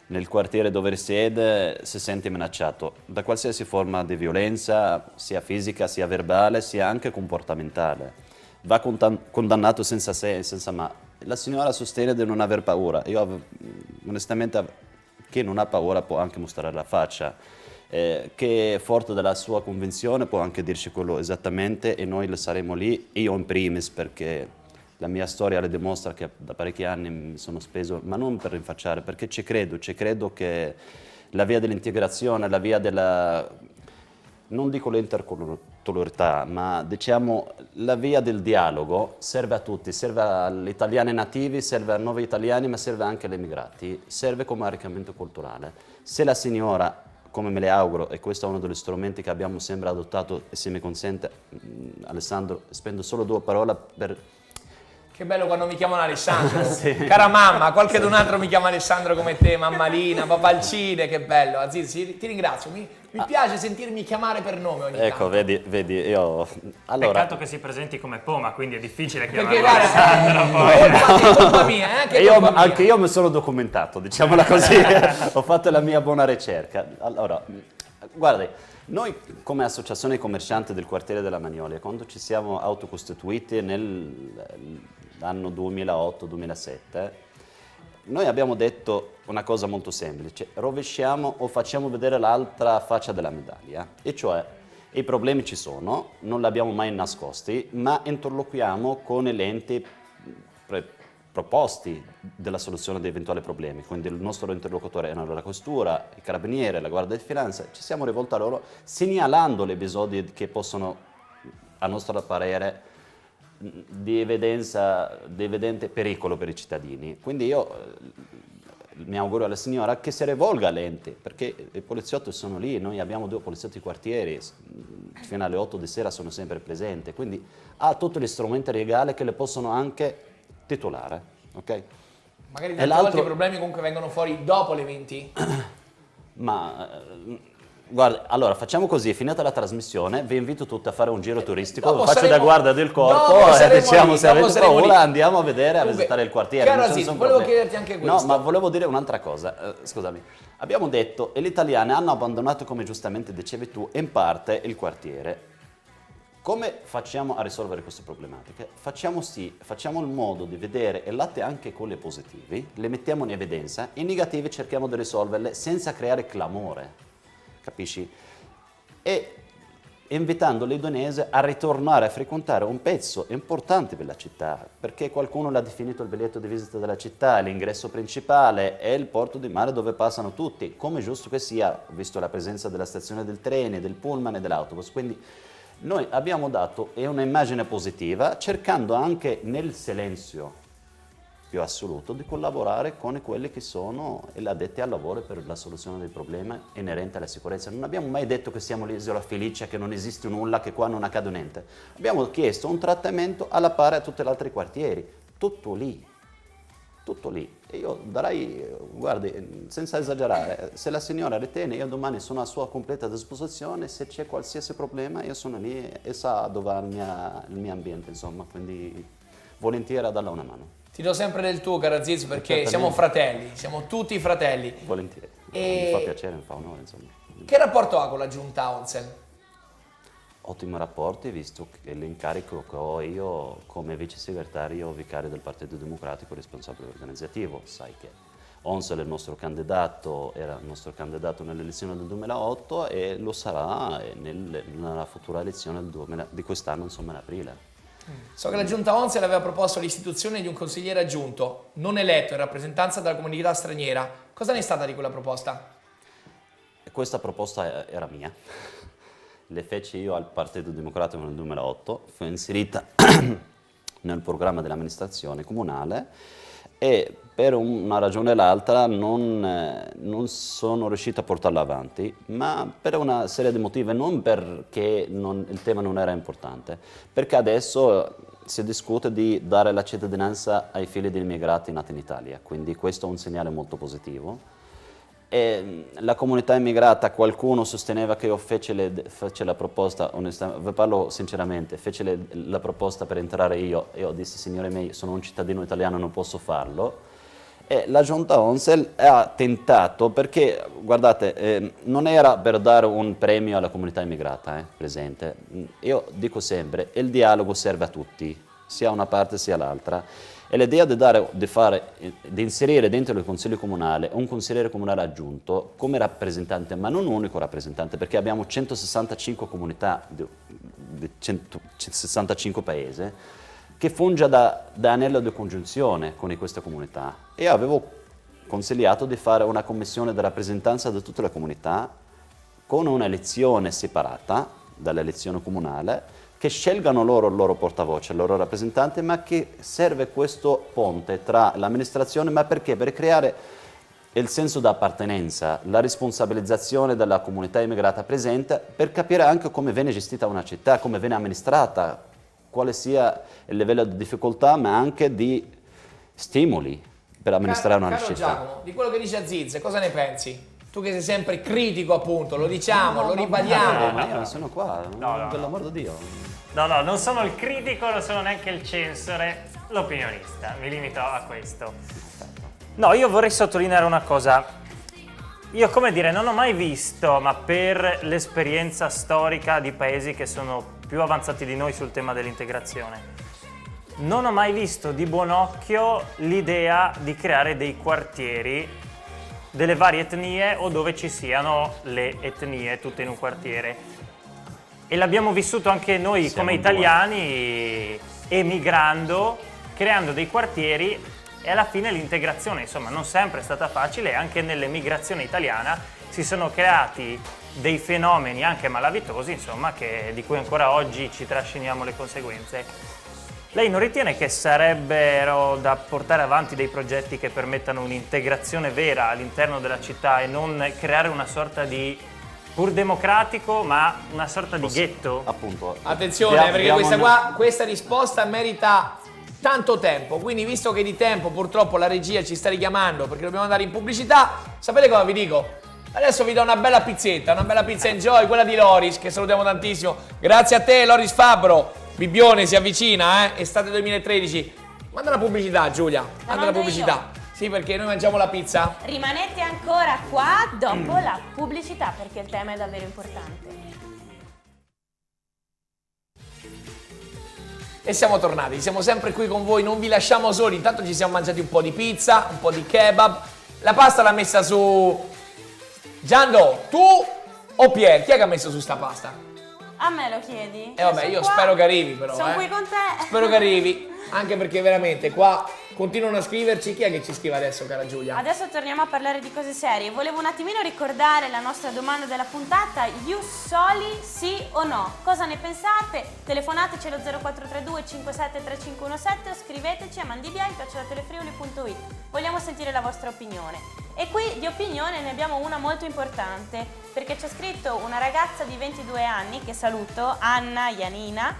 Speaker 6: nel quartiere dove risiede si sente minacciato da qualsiasi forma di violenza, sia fisica, sia verbale, sia anche comportamentale. Va condannato senza se e senza ma. La signora sostiene di non aver paura. Io onestamente, chi non ha paura può anche mostrare la faccia. Che è forte della sua convinzione può anche dirci quello esattamente e noi le saremo lì, io in primis, perché la mia storia le dimostra che da parecchi anni mi sono speso, ma non per rinfacciare, perché ci credo che la via dell'integrazione, la via della, non dico l'interculturalità, ma diciamo la via del dialogo serve a tutti, serve agli italiani nativi, serve a nuovi italiani, ma serve anche agli immigrati, serve come arricchimento culturale. Se la signora, come me le auguro, e questo è uno degli strumenti che abbiamo sempre adottato, e se mi consente, Alessandro, spendo solo 2 parole per...
Speaker 2: Che bello quando mi chiamano Alessandro.
Speaker 6: Sì.
Speaker 2: Cara mamma, qualche altro mi chiama Alessandro come te, mammalina, papalcine, che bello. Aziz, ti ringrazio, mi piace sentirmi chiamare per nome ogni
Speaker 6: Ecco,
Speaker 2: tanto.
Speaker 6: vedi, io... Allora...
Speaker 5: Peccato che si presenti come Poma, quindi è difficile
Speaker 2: Perché
Speaker 5: chiamare Alessandro poi.
Speaker 2: infatti è colpa mia,
Speaker 6: Anche io mi sono documentato, diciamola così, ho fatto la mia buona ricerca. Allora, guardi, noi come associazione commercianti del quartiere della Magnolia, quando ci siamo autocostituiti nell'anno 2008-2007, noi abbiamo detto una cosa molto semplice: rovesciamo o facciamo vedere l'altra faccia della medaglia, e cioè i problemi ci sono, non li abbiamo mai nascosti, ma interloquiamo con gli enti proposti della soluzione di eventuali problemi. Quindi il nostro interlocutore era la questura, il carabiniere, la guardia di finanza. Ci siamo rivolti a loro segnalando gli episodi che possono, a nostro parere, di evidente pericolo per i cittadini. Quindi io mi auguro alla signora che si rivolga all'ente, perché i poliziotti sono lì, noi abbiamo 2 poliziotti quartieri, fino alle 8 di sera sono sempre presenti, quindi ha tutti gli strumenti legali che le possono anche titolare, ok?
Speaker 2: Magari tante volte i problemi comunque vengono fuori dopo le 20?
Speaker 6: Ma guarda, allora facciamo così, finita la trasmissione, vi invito tutti a fare un giro turistico, faccio da guardia del corpo e diciamo se avete paura andiamo a vedere, a visitare il quartiere.
Speaker 2: Caro Aziz, volevo chiederti anche questo.
Speaker 6: No, ma volevo dire un'altra cosa, scusami. Abbiamo detto che gli italiani hanno abbandonato, come giustamente dicevi tu, in parte il quartiere. Come facciamo a risolvere queste problematiche? Facciamo il modo di vedere i lati anche quelli positivi, le mettiamo in evidenza, i negativi cerchiamo di risolverle senza creare clamore, capisci? E invitando l'Indonese a ritornare a frequentare un pezzo importante della città, perché qualcuno l'ha definito il biglietto di visita della città, l'ingresso principale è il porto di mare dove passano tutti, come giusto che sia, visto la presenza della stazione del treno, del pullman e dell'autobus. Quindi noi abbiamo dato un'immagine positiva, cercando anche nel silenzio più assoluto di collaborare con quelli che sono gli addetti al lavoro per la soluzione del problema inerente alla sicurezza. Non abbiamo mai detto che siamo l'isola felice, che non esiste nulla, che qua non accade niente. Abbiamo chiesto un trattamento alla pari a tutti gli altri quartieri, tutto lì. Tutto lì. E io darei, guardi, senza esagerare, se la signora ritiene, io domani sono a sua completa disposizione, se c'è qualsiasi problema io sono lì e sa dove è il mio ambiente, insomma, quindi volentieri a darle una mano.
Speaker 2: Ti do sempre del tuo, caro Aziz, perché siamo fratelli, siamo tutti fratelli.
Speaker 6: Volentieri, mi fa piacere, mi fa onore, insomma.
Speaker 2: Che rapporto ha con la giunta Onsen?
Speaker 6: Ottimi rapporti, visto che l'incarico che ho io come vice segretario vicario del Partito Democratico responsabile organizzativo. Sai che Onzel è il nostro candidato, era il nostro candidato nelle elezioni del 2008 e lo sarà nella futura elezione di quest'anno, insomma in aprile.
Speaker 2: So che la giunta Onzel aveva proposto l'istituzione di un consigliere aggiunto, non eletto in rappresentanza della comunità straniera. Cosa ne è stata di quella proposta?
Speaker 6: Questa proposta era mia. Le feci io al Partito Democratico nel 2008, fu inserita nel programma dell'amministrazione comunale e per una ragione o l'altra non sono riuscito a portarla avanti, ma per una serie di motivi, non perché il tema non era importante, perché adesso si discute di dare la cittadinanza ai figli di immigrati nati in Italia, quindi questo è un segnale molto positivo. E la comunità immigrata, qualcuno sosteneva che io fece la proposta, onestamente, vi parlo sinceramente, fece la proposta per entrare io dissi, signori miei, sono un cittadino italiano, non posso farlo. E la giunta Onzel ha tentato, perché, guardate, non era per dare un premio alla comunità immigrata presente. Io dico sempre, il dialogo serve a tutti, sia una parte sia l'altra. E l'idea di inserire dentro il Consiglio Comunale un consigliere comunale aggiunto come rappresentante, ma non unico rappresentante, perché abbiamo 165 comunità di 165 paesi, che funge da anello di congiunzione con queste comunità. E avevo consigliato di fare una commissione di rappresentanza di tutte le comunità con un'elezione separata dall'elezione comunale, che scelgano loro il loro portavoce, il loro rappresentante, ma che serve questo ponte tra l'amministrazione, ma perché? Per creare il senso di appartenenza, la responsabilizzazione della comunità immigrata presente, per capire anche come viene gestita una città, come viene amministrata, quale sia il livello di difficoltà, ma anche di stimoli per amministrare una città.
Speaker 2: Giacomo, di quello che dice Aziz, cosa ne pensi? Tu che sei sempre critico, appunto, lo diciamo, lo ribadiamo.
Speaker 6: Ma io non sono qua, per l'amor di Dio.
Speaker 5: No, non sono il critico, non sono neanche il censore, l'opinionista, mi limito a questo. No, io vorrei sottolineare una cosa. Io, come dire, non ho mai visto, ma per l'esperienza storica di paesi che sono più avanzati di noi sul tema dell'integrazione, non ho mai visto di buon occhio l'idea di creare dei quartieri delle varie etnie o dove ci siano le etnie tutte in un quartiere. E l'abbiamo vissuto anche noi come italiani, emigrando, creando dei quartieri, e alla fine l'integrazione, insomma, non sempre è stata facile. Anche nell'emigrazione italiana si sono creati dei fenomeni anche malavitosi, insomma, di cui ancora oggi ci trasciniamo le conseguenze. Lei non ritiene che sarebbero da portare avanti dei progetti che permettano un'integrazione vera all'interno della città e non creare una sorta di, pur democratico, ma una sorta di ghetto?
Speaker 6: Appunto.
Speaker 2: Attenzione, perché questa risposta merita tanto tempo, quindi visto che di tempo purtroppo la regia ci sta richiamando perché dobbiamo andare in pubblicità, sapete cosa vi dico? Adesso vi do una bella pizzetta, una bella pizza Enjoy, quella di Loris, che salutiamo tantissimo. Grazie a te Loris Fabbro. Bibbione si avvicina, estate 2013. Manda la pubblicità, Giulia. Manda la pubblicità. Sì, perché noi mangiamo la pizza.
Speaker 3: Rimanete ancora qua dopo la pubblicità, perché il tema è davvero importante.
Speaker 2: E siamo tornati, siamo sempre qui con voi, non vi lasciamo soli. Intanto ci siamo mangiati un po' di pizza, un po' di kebab. La pasta l'ha messa su Giando, tu o Pier? Chi è che ha messo su sta pasta?
Speaker 3: A me lo chiedi?
Speaker 2: Vabbè, io spero che arrivi però.
Speaker 3: Sono qui con te.
Speaker 2: Spero che arrivi, anche perché veramente qua continuano a scriverci. Chi è che ci scrive adesso, cara Giulia?
Speaker 3: Adesso torniamo a parlare di cose serie. Volevo un attimino ricordare la nostra domanda della puntata: Ius Soli sì o no? Cosa ne pensate? Telefonateci allo 0432 573517 o scriveteci a mandibia@telefriuli.it. Vogliamo sentire la vostra opinione. E qui di opinione ne abbiamo una molto importante, perché c'è scritto una ragazza di 22 anni, che saluto, Anna Janina.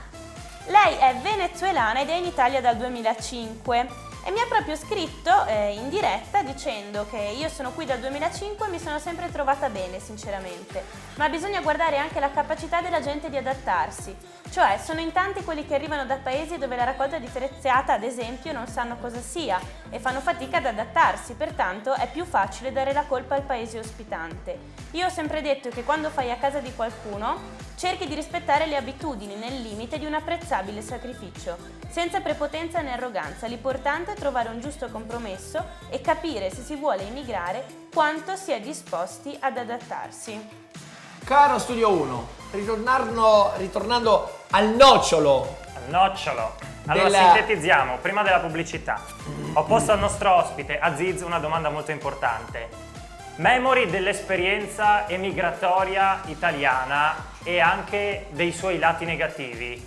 Speaker 3: Lei è venezuelana ed è in Italia dal 2005 e mi ha proprio scritto in diretta dicendo che io sono qui dal 2005 e mi sono sempre trovata bene, sinceramente, ma bisogna guardare anche la capacità della gente di adattarsi. Cioè, sono in tanti quelli che arrivano da paesi dove la raccolta differenziata, ad esempio, non sanno cosa sia e fanno fatica ad adattarsi, pertanto è più facile dare la colpa al paese ospitante. Io ho sempre detto che quando fai a casa di qualcuno Cerchi di rispettare le abitudini nel limite di un apprezzabile sacrificio, senza prepotenza né arroganza. L'importante è trovare un giusto compromesso e capire se si vuole immigrare quanto si è disposti ad adattarsi.
Speaker 2: Caro Studio 1, ritornando al nocciolo.
Speaker 5: Allora sintetizziamo, prima della pubblicità. Ho posto al nostro ospite Aziz una domanda molto importante. Memori dell'esperienza emigratoria italiana e anche dei suoi lati negativi.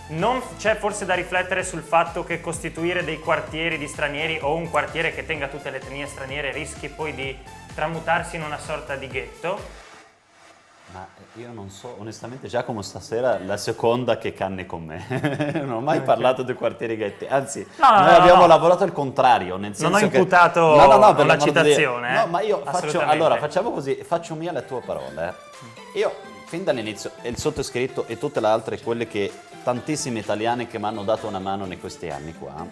Speaker 5: Non c'è forse da riflettere sul fatto che costituire dei quartieri di stranieri o un quartiere che tenga tutte le etnie straniere rischi poi di tramutarsi in una sorta di ghetto?
Speaker 6: Ma io non so, onestamente Giacomo stasera la seconda che canne con me. Non ho mai parlato dei quartieri ghetti, anzi noi abbiamo lavorato al contrario, nel senso
Speaker 5: non ho imputato
Speaker 6: per
Speaker 5: la citazione.
Speaker 6: No, ma io facciamo così, faccio mia le tue parole. Io fin dall'inizio, il sottoscritto e tutte le altre, quelle che tantissimi italiani che mi hanno dato una mano in questi anni qua,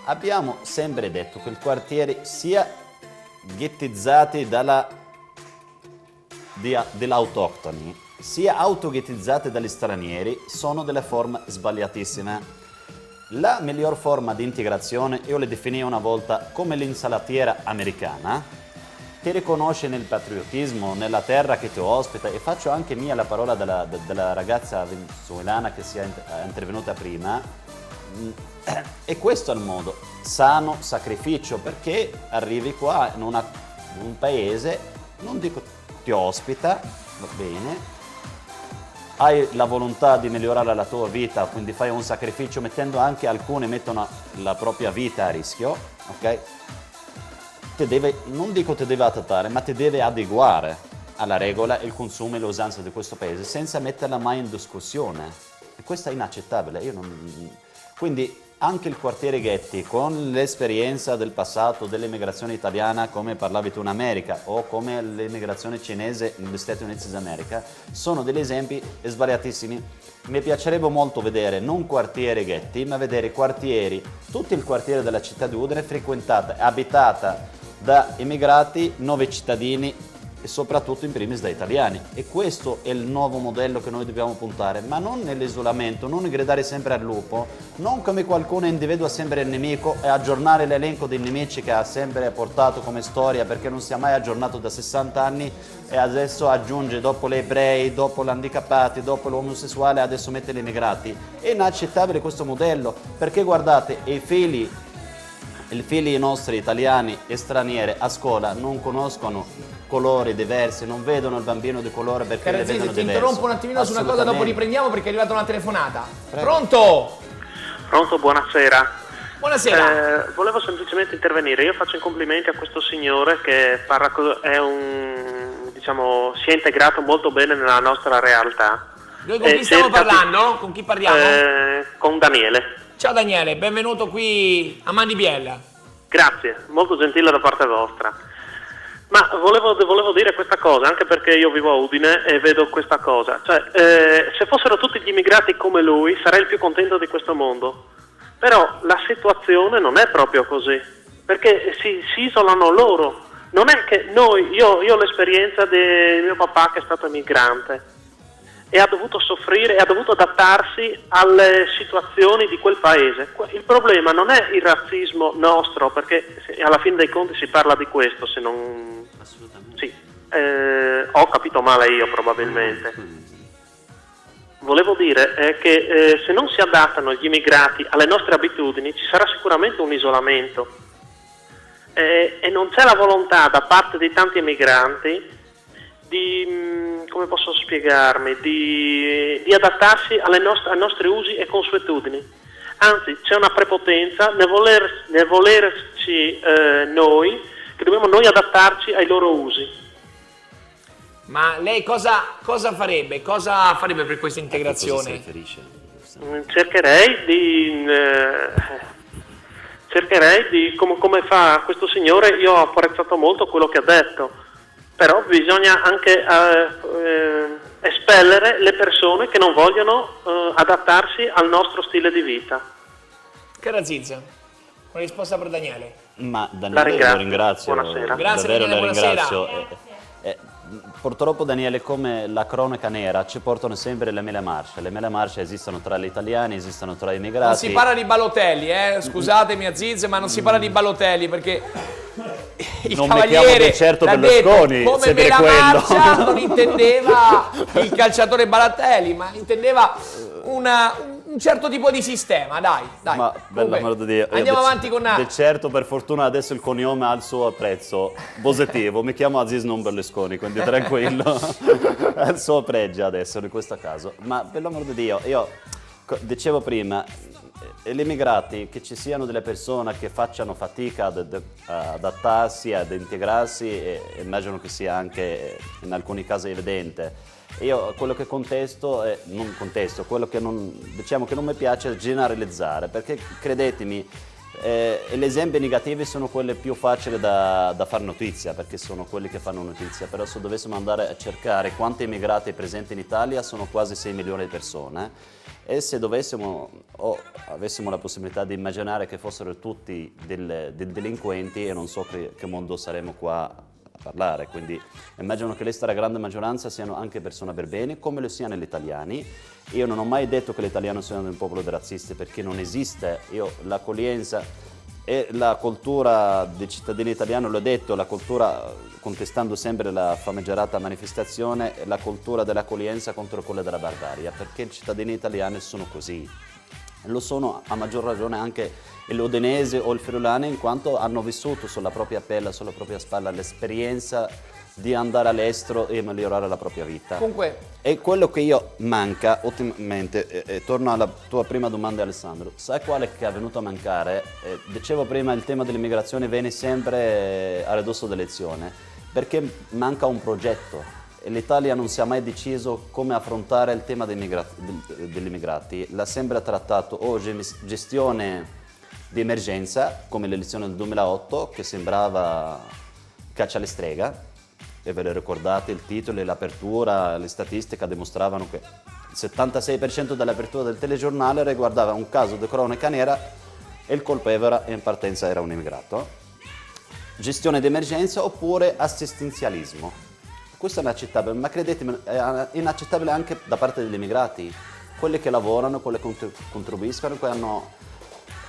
Speaker 6: abbiamo sempre detto che il quartiere sia ghettizzati degli autoctoni, sia autoghettizzati dagli stranieri, sono delle forme sbagliatissime. La miglior forma di integrazione, io le definii una volta come l'insalatiera americana, ti riconosci nel patriottismo, nella terra che ti ospita, e faccio anche mia la parola della ragazza venezuelana che si è intervenuta prima, e questo è il modo, sano sacrificio, perché arrivi qua in un paese, non dico ti ospita, va bene, hai la volontà di migliorare la tua vita, quindi fai un sacrificio mettendo anche, alcuni mettono la propria vita a rischio, ok? Non dico ti deve adattare, ma ti deve adeguare alla regola, il consumo e le usanze di questo paese senza metterla mai in discussione, e questo è inaccettabile. Quindi anche il quartiere ghetti, con l'esperienza del passato dell'immigrazione italiana, come parlavi tu in America, o come l'immigrazione cinese negli Stati Uniti d'America, sono degli esempi sbagliatissimi. Mi piacerebbe molto vedere non quartieri ghetti, ma vedere quartieri, tutto il quartiere della città di Udine frequentata, abitata da immigrati, nuovi cittadini e soprattutto in primis da italiani. E questo è il nuovo modello che noi dobbiamo puntare, ma non nell'isolamento, non gridare sempre al lupo, non come qualcuno individua sempre il nemico e aggiornare l'elenco dei nemici che ha sempre portato come storia, perché non si è mai aggiornato da 60 anni e adesso aggiunge dopo gli ebrei, dopo gli handicappati, dopo l'omosessuale, adesso mette gli immigrati. È inaccettabile questo modello, perché guardate, i figli nostri italiani e stranieri a scuola non conoscono colori diversi, non vedono il bambino di colore perché le vedono diverso.
Speaker 2: Ti interrompo un attimino su una cosa, dopo riprendiamo perché è arrivata una telefonata. Prego. Pronto?
Speaker 14: Pronto, buonasera.
Speaker 2: Buonasera.
Speaker 14: Volevo semplicemente intervenire. Io faccio i complimenti a questo signore che si è integrato molto bene nella nostra realtà.
Speaker 2: Noi con chi stiamo parlando? Con chi parliamo?
Speaker 14: Con Daniele.
Speaker 2: Ciao Daniele, benvenuto qui a Manibiella.
Speaker 14: Grazie, molto gentile da parte vostra. Ma volevo dire questa cosa, anche perché io vivo a Udine e vedo questa cosa. Cioè, se fossero tutti gli immigrati come lui, sarei il più contento di questo mondo. Però la situazione non è proprio così, perché si isolano loro. Non è che io ho l'esperienza di mio papà che è stato emigrante e ha dovuto soffrire e ha dovuto adattarsi alle situazioni di quel paese. Il problema non è il razzismo nostro, perché alla fine dei conti si parla di questo, se non...
Speaker 6: Assolutamente.
Speaker 14: Sì, ho capito male io probabilmente. Volevo dire che se non si adattano gli immigrati alle nostre abitudini ci sarà sicuramente un isolamento e non c'è la volontà da parte di tanti emigranti di, come posso spiegarmi, di adattarsi ai nostri usi e consuetudini. Anzi, c'è una prepotenza nel volerci noi, che dobbiamo noi adattarci ai loro usi.
Speaker 2: Ma lei cosa farebbe? Cosa farebbe per questa integrazione?
Speaker 6: A cosa si riferisce?
Speaker 14: Cercherei di, come fa questo signore, io ho apprezzato molto quello che ha detto, però bisogna anche espellere le persone che non vogliono adattarsi al nostro stile di vita.
Speaker 2: Cara Ziz, una risposta per Daniele.
Speaker 6: Ma Daniele lo ringrazio,
Speaker 14: buonasera.
Speaker 2: Grazie
Speaker 6: davvero
Speaker 2: Daniele,
Speaker 6: lo ringrazio. purtroppo Daniele, come la cronaca nera, ci portano sempre le mele marce. Le mele marce esistono tra gli italiani, esistono tra gli immigrati.
Speaker 2: Non si parla di Balotelli, scusatemi Aziz, ma non si parla di Balotelli perché il
Speaker 6: non
Speaker 2: cavaliere
Speaker 6: di certo
Speaker 2: l'ha
Speaker 6: Berlusconi,
Speaker 2: detto, come
Speaker 6: se
Speaker 2: me
Speaker 6: dire
Speaker 2: la
Speaker 6: quello.
Speaker 2: marcia non intendeva il calciatore Balotelli, ma intendeva un certo tipo di sistema, dai.
Speaker 6: Ma bella
Speaker 2: Comunque,
Speaker 6: merda di
Speaker 2: andiamo avanti con...
Speaker 6: di certo, per fortuna adesso il cognome ha il suo prezzo positivo. Mi chiamo Aziz non Berlusconi, quindi tranquillo. Ha il suo pregio adesso in questo caso. Ma per l'amor di Dio, io dicevo prima, gli immigrati, che ci siano delle persone che facciano fatica ad adattarsi, ad integrarsi, e immagino che sia anche in alcuni casi evidente. Io quello che contesto, quello che diciamo che non mi piace è generalizzare, perché credetemi, gli esempi negativi sono quelli più facili da fare notizia, perché sono quelli che fanno notizia, però se dovessimo andare a cercare quanti immigrati presenti in Italia sono quasi 6 milioni di persone, e se dovessimo o avessimo la possibilità di immaginare che fossero tutti dei delinquenti, e non so che mondo saremmo qua a parlare. Quindi immagino che la stragrande maggioranza siano anche persone per bene, come lo siano gli italiani. Io non ho mai detto che l'italiano sia un popolo di razzisti, perché non esiste. Io l'accoglienza e la cultura dei cittadini italiani, l'ho detto, la cultura, contestando sempre la famigerata manifestazione, la cultura dell'accoglienza contro quella della barbarie, perché i cittadini italiani sono così. Lo sono a maggior ragione anche l'udenese o il friulano, in quanto hanno vissuto sulla propria pelle, sulla propria spalla l'esperienza di andare all'estero e migliorare la propria vita.
Speaker 2: Comunque,
Speaker 6: e quello che io manca ultimamente, e torno alla tua prima domanda Alessandro, sai quale che è venuto a mancare? Dicevo prima, il tema dell'immigrazione viene sempre a ridosso d'elezione, perché manca un progetto. L'Italia non si è mai deciso come affrontare il tema degli immigrati, l'ha sempre trattato o gestione di emergenza, come l'elezione del 2008, che sembrava caccia alle strega, e ve lo ricordate il titolo e l'apertura, le statistiche dimostravano che il 76% dell'apertura del telegiornale riguardava un caso di cronaca nera e il colpevole in partenza era un immigrato. Gestione di emergenza oppure assistenzialismo. Questo è inaccettabile, ma credetemi, è inaccettabile anche da parte degli immigrati, quelli che lavorano, quelli che contribuiscono, che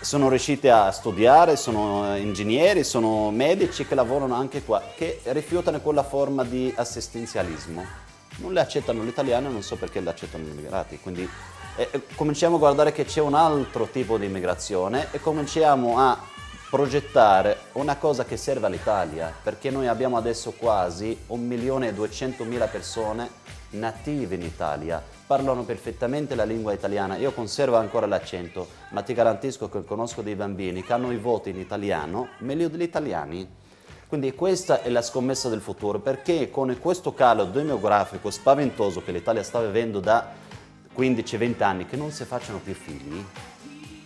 Speaker 6: sono riusciti a studiare, sono ingegneri, sono medici che lavorano anche qua, che rifiutano quella forma di assistenzialismo. Non le accettano gli italiani, non so perché le accettano gli immigrati. Quindi cominciamo a guardare che c'è un altro tipo di immigrazione e cominciamo a progettare una cosa che serve all'Italia, perché noi abbiamo adesso quasi 1.200.000 persone native in Italia, parlano perfettamente la lingua italiana. Io conservo ancora l'accento, ma ti garantisco che conosco dei bambini che hanno i voti in italiano meglio degli italiani. Quindi questa è la scommessa del futuro, perché con questo calo demografico spaventoso che l'Italia sta vivendo da 15-20 anni, che non si facciano più figli,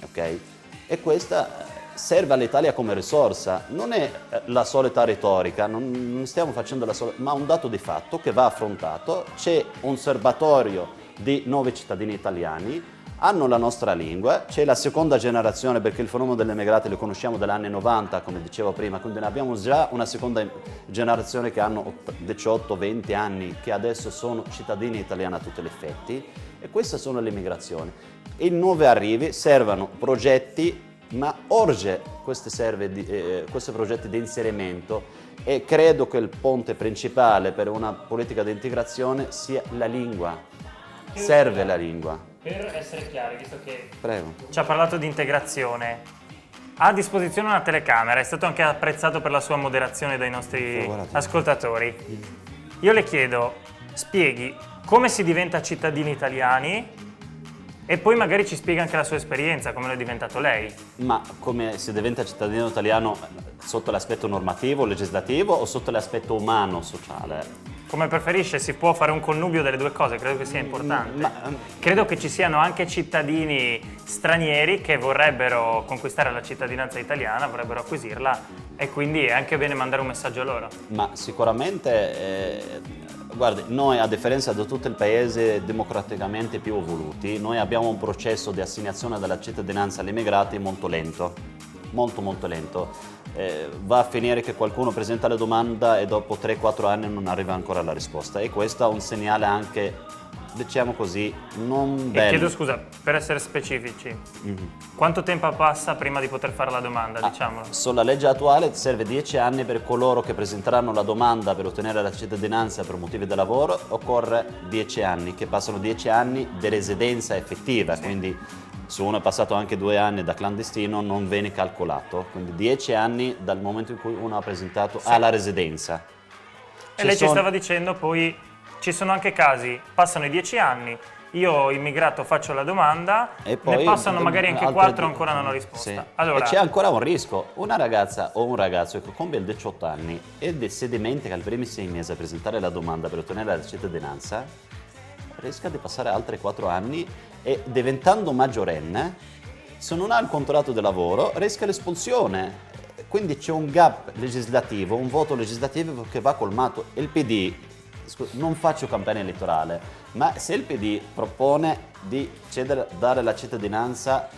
Speaker 6: ok? E questa serve all'Italia come risorsa, non è la solita retorica, non stiamo facendo ma un dato di fatto che va affrontato. C'è un serbatoio di 9 cittadini italiani, hanno la nostra lingua, c'è la seconda generazione, perché il fenomeno degli immigrati lo conosciamo dagli anni 90, come dicevo prima, quindi ne abbiamo già una seconda generazione che hanno 18-20 anni, che adesso sono cittadini italiani a tutti gli effetti, e queste sono le migrazioni. I nuovi arrivi servono progetti, ma urge questi progetti di inserimento, e credo che il ponte principale per una politica di integrazione sia la lingua. Serve la lingua.
Speaker 5: Per essere chiari, visto che
Speaker 6: Prego.
Speaker 5: ci ha parlato di integrazione, ha a disposizione una telecamera, è stato anche apprezzato per la sua moderazione dai nostri ascoltatori. Io le chiedo, spieghi come si diventa cittadini italiani e poi magari ci spiega anche la sua esperienza, come lo è diventato lei.
Speaker 6: Ma come si diventa cittadino italiano sotto l'aspetto normativo, legislativo, o sotto l'aspetto umano, sociale?
Speaker 5: Come preferisce, si può fare un connubio delle due cose, credo che sia importante. Credo che ci siano anche cittadini stranieri che vorrebbero conquistare la cittadinanza italiana, vorrebbero acquisirla, e quindi è anche bene mandare un messaggio a loro.
Speaker 6: Ma sicuramente, guardi, noi a differenza di tutto il paese democraticamente più evoluti, noi abbiamo un processo di assegnazione della cittadinanza agli immigrati molto lento, molto lento. va a finire che qualcuno presenta la domanda e dopo 3-4 anni non arriva ancora la risposta, e questo è un segnale anche, diciamo così, non bello.
Speaker 5: E chiedo scusa, per essere specifici, quanto tempo passa prima di poter fare la domanda, diciamolo?
Speaker 6: Sulla legge attuale serve 10 anni per coloro che presenteranno la domanda per ottenere la cittadinanza per motivi di lavoro, occorre 10 anni, che passano 10 anni di residenza effettiva, quindi se uno è passato anche 2 anni da clandestino non viene calcolato, quindi 10 anni dal momento in cui uno ha presentato alla residenza.
Speaker 5: E lei ci stava dicendo poi, ci sono anche casi, passano i 10 anni, io immigrato faccio la domanda,
Speaker 6: e poi
Speaker 5: ne passano magari anche 4 ancora non ho risposta.
Speaker 6: Sì.
Speaker 5: Allora,
Speaker 6: e c'è ancora un rischio, una ragazza o un ragazzo che compie il 18 anni e si dimentica i primi 6 mesi a presentare la domanda per ottenere la cittadinanza, rischia di passare altri 4 anni e diventando maggiorenne, se non ha il contratto di lavoro, rischia l'espulsione. Quindi c'è un gap legislativo, un voto legislativo che va colmato. Il PD, non faccio campagna elettorale, ma se il PD propone di dare la cittadinanza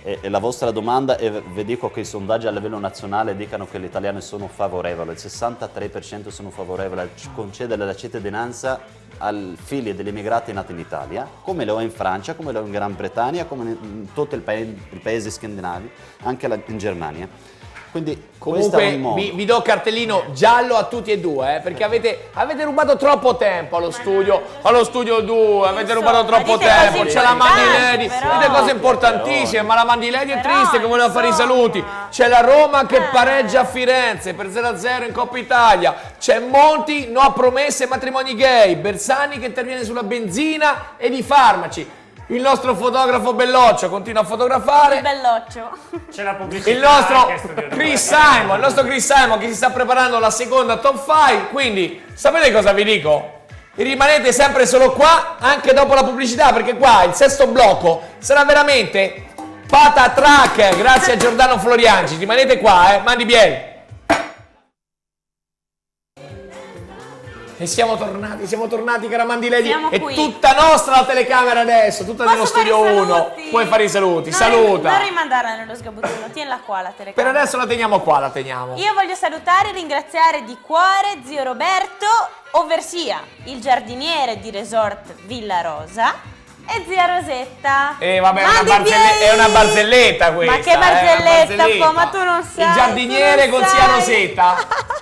Speaker 6: e la vostra domanda, e vi dico che i sondaggi a livello nazionale dicono che gli italiani sono favorevoli, il 63% sono favorevoli a concedere la cittadinanza ai figli degli immigrati nati in Italia, come lo è in Francia, come lo è in Gran Bretagna, come in tutti i paesi scandinavi, anche in Germania. Quindi
Speaker 2: comunque vi do cartellino giallo a tutti e due, perché avete rubato troppo tempo allo studio 2, avete rubato troppo tempo, c'è la Mandiledi, dite cose importantissime, ma la Mandiledi è triste che voleva fare i saluti, c'è la Roma che pareggia a Firenze per 0-0 in Coppa Italia, c'è Monti, no a promesse, matrimoni gay, Bersani che interviene sulla benzina ed i farmaci. Il nostro fotografo Belloccio continua a fotografare.
Speaker 3: Il Belloccio.
Speaker 5: C'è la pubblicità.
Speaker 2: Il nostro Chris Simon che si sta preparando la seconda top 5. Quindi, sapete cosa vi dico? Rimanete sempre solo qua, anche dopo la pubblicità, perché qua il sesto blocco sarà veramente patatrack. Grazie a Giordano Floriangi. Rimanete qua, Mandi Biel. E siamo tornati cara Mandiledi, è tutta nostra la telecamera adesso, tutta nello studio 1, puoi fare i saluti, saluta.
Speaker 3: Non rimandarla nello sgabuzzino, tienila qua la telecamera.
Speaker 2: Per adesso la teniamo qua, la teniamo.
Speaker 3: Io voglio salutare e ringraziare di cuore zio Roberto, ovversì il giardiniere di Resort Villa Rosa, e zia Rosetta.
Speaker 2: Vabbè, è una barzelletta questa.
Speaker 3: Ma che barzelletta, ma tu non sai.
Speaker 2: Il giardiniere con zia Rosetta.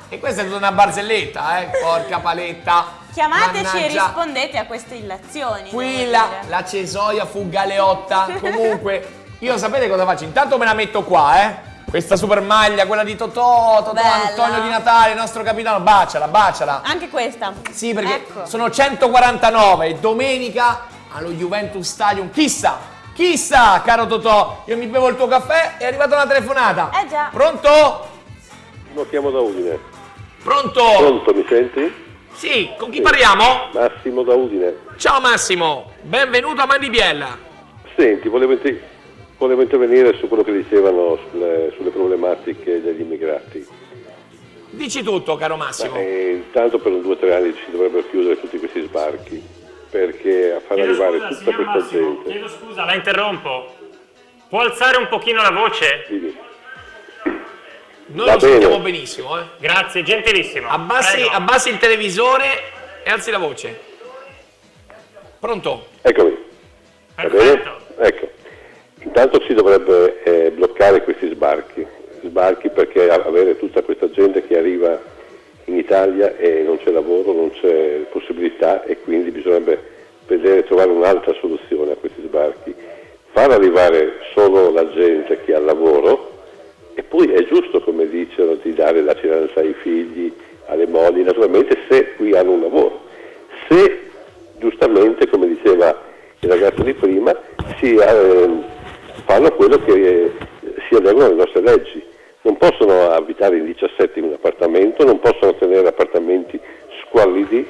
Speaker 2: E questa è tutta una barzelletta, porca paletta.
Speaker 3: Chiamateci
Speaker 2: Mannaggia.
Speaker 3: e rispondete a queste illazioni.
Speaker 2: Qui la cesoia fu galeotta. Comunque, io sapete cosa faccio? Intanto me la metto qua, Questa super maglia, quella di Totò Antonio Di Natale, il nostro capitano. Baciala.
Speaker 3: Anche questa.
Speaker 2: Sì, perché sono 149. Domenica allo Juventus Stadium. Chissà, caro Totò, io mi bevo il tuo caffè, è arrivata una telefonata.
Speaker 3: Già.
Speaker 2: Pronto?
Speaker 15: Lo chiamo da Udine.
Speaker 2: Pronto?
Speaker 15: Pronto, mi senti?
Speaker 2: Sì, con chi parliamo?
Speaker 15: Massimo da Udine.
Speaker 2: Ciao Massimo, benvenuto a Mandi Biella.
Speaker 15: Senti, volevo intervenire su quello che dicevano sulle problematiche degli immigrati.
Speaker 2: Dici tutto, caro Massimo.
Speaker 15: Intanto per 2 o 3 anni si dovrebbero chiudere tutti questi sbarchi, perché a far arrivare tutta questa gente...
Speaker 5: Chiedo scusa, la interrompo. Può alzare un pochino la voce?
Speaker 15: Sì.
Speaker 2: Noi lo sentiamo benissimo,
Speaker 5: Grazie, gentilissimo.
Speaker 2: Abbassi il televisore e alzi la voce. Pronto?
Speaker 15: Eccomi.
Speaker 5: Perfetto.
Speaker 15: Ecco. Intanto si dovrebbe bloccare questi sbarchi perché avere tutta questa gente che arriva in Italia e non c'è lavoro, non c'è possibilità, e quindi bisognerebbe trovare un'altra soluzione a questi sbarchi. Far arrivare solo la gente che ha lavoro, e poi è giusto, come dicono, di dare la cittadinanza ai figli, alle mogli, naturalmente se qui hanno un lavoro. Se giustamente, come diceva il ragazzo di prima, fanno quello che si adeguano alle nostre leggi. Non possono abitare in 17 in un appartamento, non possono tenere appartamenti squallidi,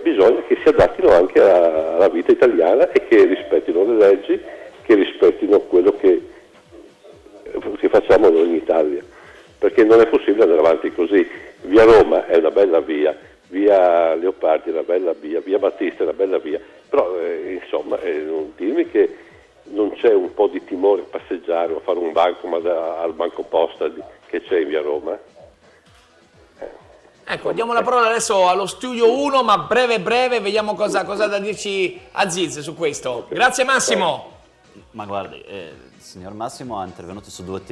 Speaker 15: bisogna che si adattino anche alla vita italiana e che rispettino le leggi, che rispettino quello che facciamo noi in Italia, perché non è possibile andare avanti così. Via Roma è una bella via, via Leopardi è una bella via, via Battista è una bella via, però insomma non dirmi che non c'è un po' di timore a passeggiare o a fare un banco al banco posta che c'è in via Roma.
Speaker 2: Ecco, diamo la parola adesso allo studio 1, ma breve, vediamo cosa ha da dirci Aziz su questo. Grazie Massimo.
Speaker 6: Ma guardi, il signor Massimo è intervenuto su due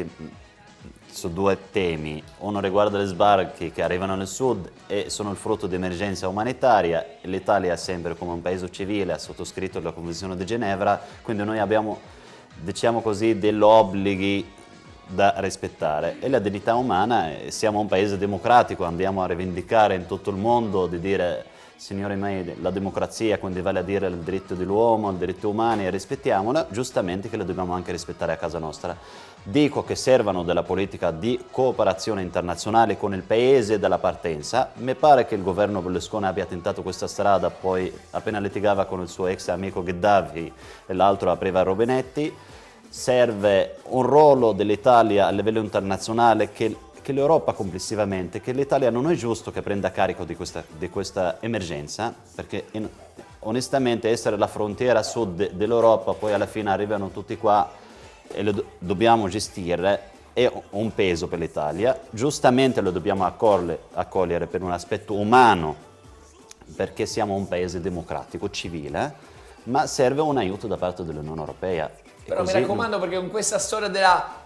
Speaker 6: temi. Uno riguarda le sbarchi che arrivano nel sud e sono il frutto di emergenza umanitaria. L'Italia, sempre come un paese civile, ha sottoscritto la Convenzione di Ginevra, quindi noi abbiamo, diciamo così, degli obblighi da rispettare. E la dignità umana, siamo un paese democratico, andiamo a rivendicare in tutto il mondo di dire: signori miei, la democrazia, quindi vale a dire il diritto dell'uomo, i diritti umani, e rispettiamola, giustamente che le dobbiamo anche rispettare a casa nostra. Dico che servono della politica di cooperazione internazionale con il paese della partenza. Mi pare che il governo Berlusconi abbia tentato questa strada, poi appena litigava con il suo ex amico Gheddafi e l'altro apriva rubinetti. Serve un ruolo dell'Italia a livello internazionale che l'Europa complessivamente, che l'Italia non è giusto che prenda carico di questa emergenza, perché onestamente essere la frontiera sud dell'Europa, poi alla fine arrivano tutti qua e lo dobbiamo gestire, è un peso per l'Italia. Giustamente lo dobbiamo accogliere per un aspetto umano, perché siamo un paese democratico, civile, ma serve un aiuto da parte dell'Unione Europea.
Speaker 2: Però mi raccomando, perché con questa storia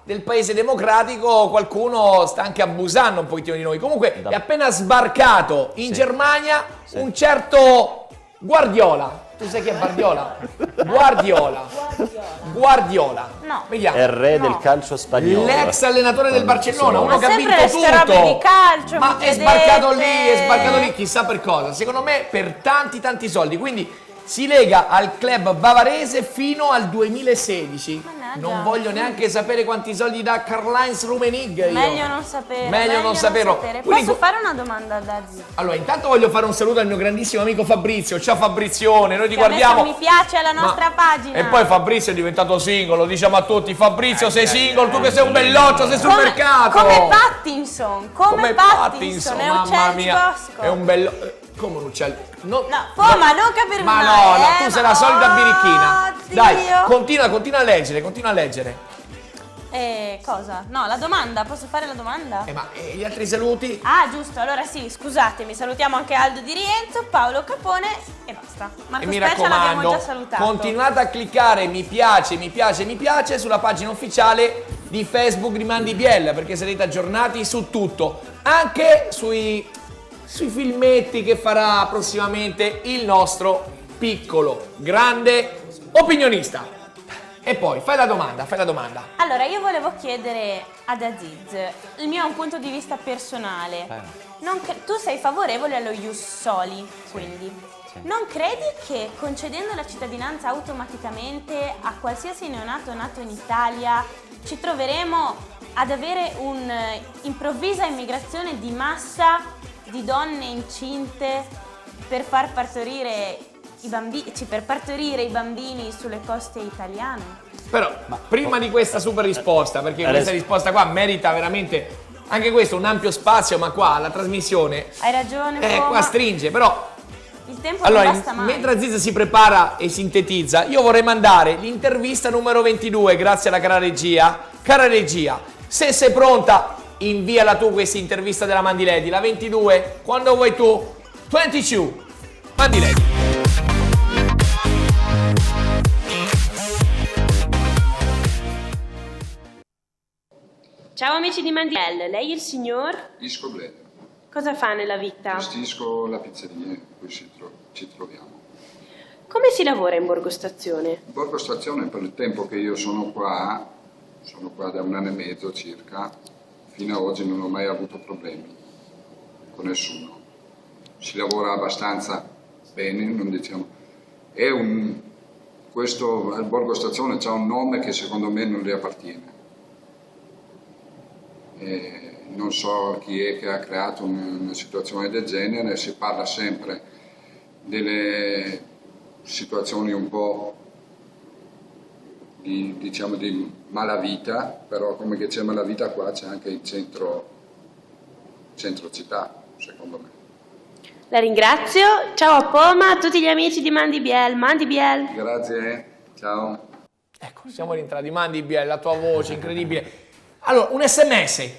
Speaker 2: del paese democratico qualcuno sta anche abusando un pochettino di noi. Comunque è appena sbarcato in Germania un certo Guardiola. Tu sai chi è Guardiola? Guardiola.
Speaker 3: No.
Speaker 2: Vediamo.
Speaker 6: È il re del calcio spagnolo.
Speaker 2: L'ex allenatore del Barcellona, uno
Speaker 3: Ma
Speaker 2: che ha vinto
Speaker 3: sempre queste robe di
Speaker 2: tutto.
Speaker 3: calcio,
Speaker 2: Ma
Speaker 3: mi
Speaker 2: è
Speaker 3: chiedete.
Speaker 2: sbarcato lì, chissà per cosa. Secondo me per tanti soldi. Quindi si lega al club bavarese fino al 2016.
Speaker 3: Mannaggia.
Speaker 2: Non voglio neanche sapere quanti soldi dà Karl-Heinz Rummenigge.
Speaker 3: Meglio non sapere.
Speaker 2: Meglio non saperlo. Quindi-
Speaker 3: Posso fare una domanda ad Aziz?
Speaker 2: Allora, intanto voglio fare un saluto al mio grandissimo amico Fabrizio. Ciao Fabrizione, noi ti
Speaker 3: Che ha messo
Speaker 2: guardiamo.
Speaker 3: mi piace alla nostra pagina.
Speaker 2: E poi Fabrizio è diventato single, lo diciamo a tutti. Fabrizio, sei single, tu che sei un belloccio, sei sul mercato.
Speaker 3: Come Pattinson, come Pattinson, è
Speaker 2: mamma
Speaker 3: uccello di
Speaker 2: mia,
Speaker 3: bosco.
Speaker 2: è un bello... come un uccello? No,
Speaker 3: ma non capirmi
Speaker 2: ma
Speaker 3: male,
Speaker 2: no, tu sei la solita birichina.
Speaker 3: Oddio.
Speaker 2: Dai, continua a leggere.
Speaker 3: Cosa? No, la domanda, posso fare la domanda?
Speaker 2: Ma gli altri saluti?
Speaker 3: Ah, giusto, allora sì, scusatemi, salutiamo anche Aldo Di Rienzo, Paolo Capone e basta. Marco
Speaker 2: E mi
Speaker 3: Spezia l'abbiamo
Speaker 2: raccomando,
Speaker 3: già salutato.
Speaker 2: continuate a cliccare mi piace sulla pagina ufficiale di Facebook di Mandi Biel, perché sarete aggiornati su tutto, anche sui filmetti che farà prossimamente il nostro piccolo, grande opinionista. E poi fai la domanda.
Speaker 3: Allora, io volevo chiedere ad Aziz, il mio è un punto di vista personale. Tu sei favorevole allo ius soli, quindi. Non credi che concedendo la cittadinanza automaticamente a qualsiasi neonato nato in Italia ci troveremo ad avere un'improvvisa immigrazione di massa di donne incinte per far partorire i bambini sulle coste italiane?
Speaker 2: Però, prima di questa super risposta, perché questa risposta qua merita veramente anche questo un ampio spazio, ma qua la trasmissione
Speaker 3: Hai ragione,
Speaker 2: qua stringe, però
Speaker 3: il tempo
Speaker 2: allora,
Speaker 3: non basta mai.
Speaker 2: mentre Aziz si prepara e sintetizza, io vorrei mandare l'intervista numero 22, grazie alla cara regia. Cara regia, se sei pronta, inviala tu questa intervista della Mandiledi, la 22, quando vuoi tu. 22, Mandiledi.
Speaker 9: Ciao amici di Mandiel, lei è il signor?
Speaker 16: Isco Bled.
Speaker 9: Cosa fa nella vita?
Speaker 16: Gestisco la pizzeria in cui ci troviamo.
Speaker 9: Come si lavora in Borgo Stazione?
Speaker 16: In Borgo Stazione, per il tempo che io sono qua da 1 anno e mezzo circa, fino ad oggi non ho mai avuto problemi con nessuno. Si lavora abbastanza bene, non diciamo. Questo al Borgo Stazione c'ha un nome che secondo me non le appartiene. Non so chi è che ha creato una situazione del genere, si parla sempre delle situazioni un po' di malavita, però come che c'è malavita qua c'è anche il centro città, secondo me.
Speaker 9: La ringrazio, ciao a Poma, a tutti gli amici di Mandi Biel.
Speaker 16: Grazie, ciao.
Speaker 2: Ecco, siamo rientrati. Mandi Biel, la tua voce incredibile. Allora, un SMS.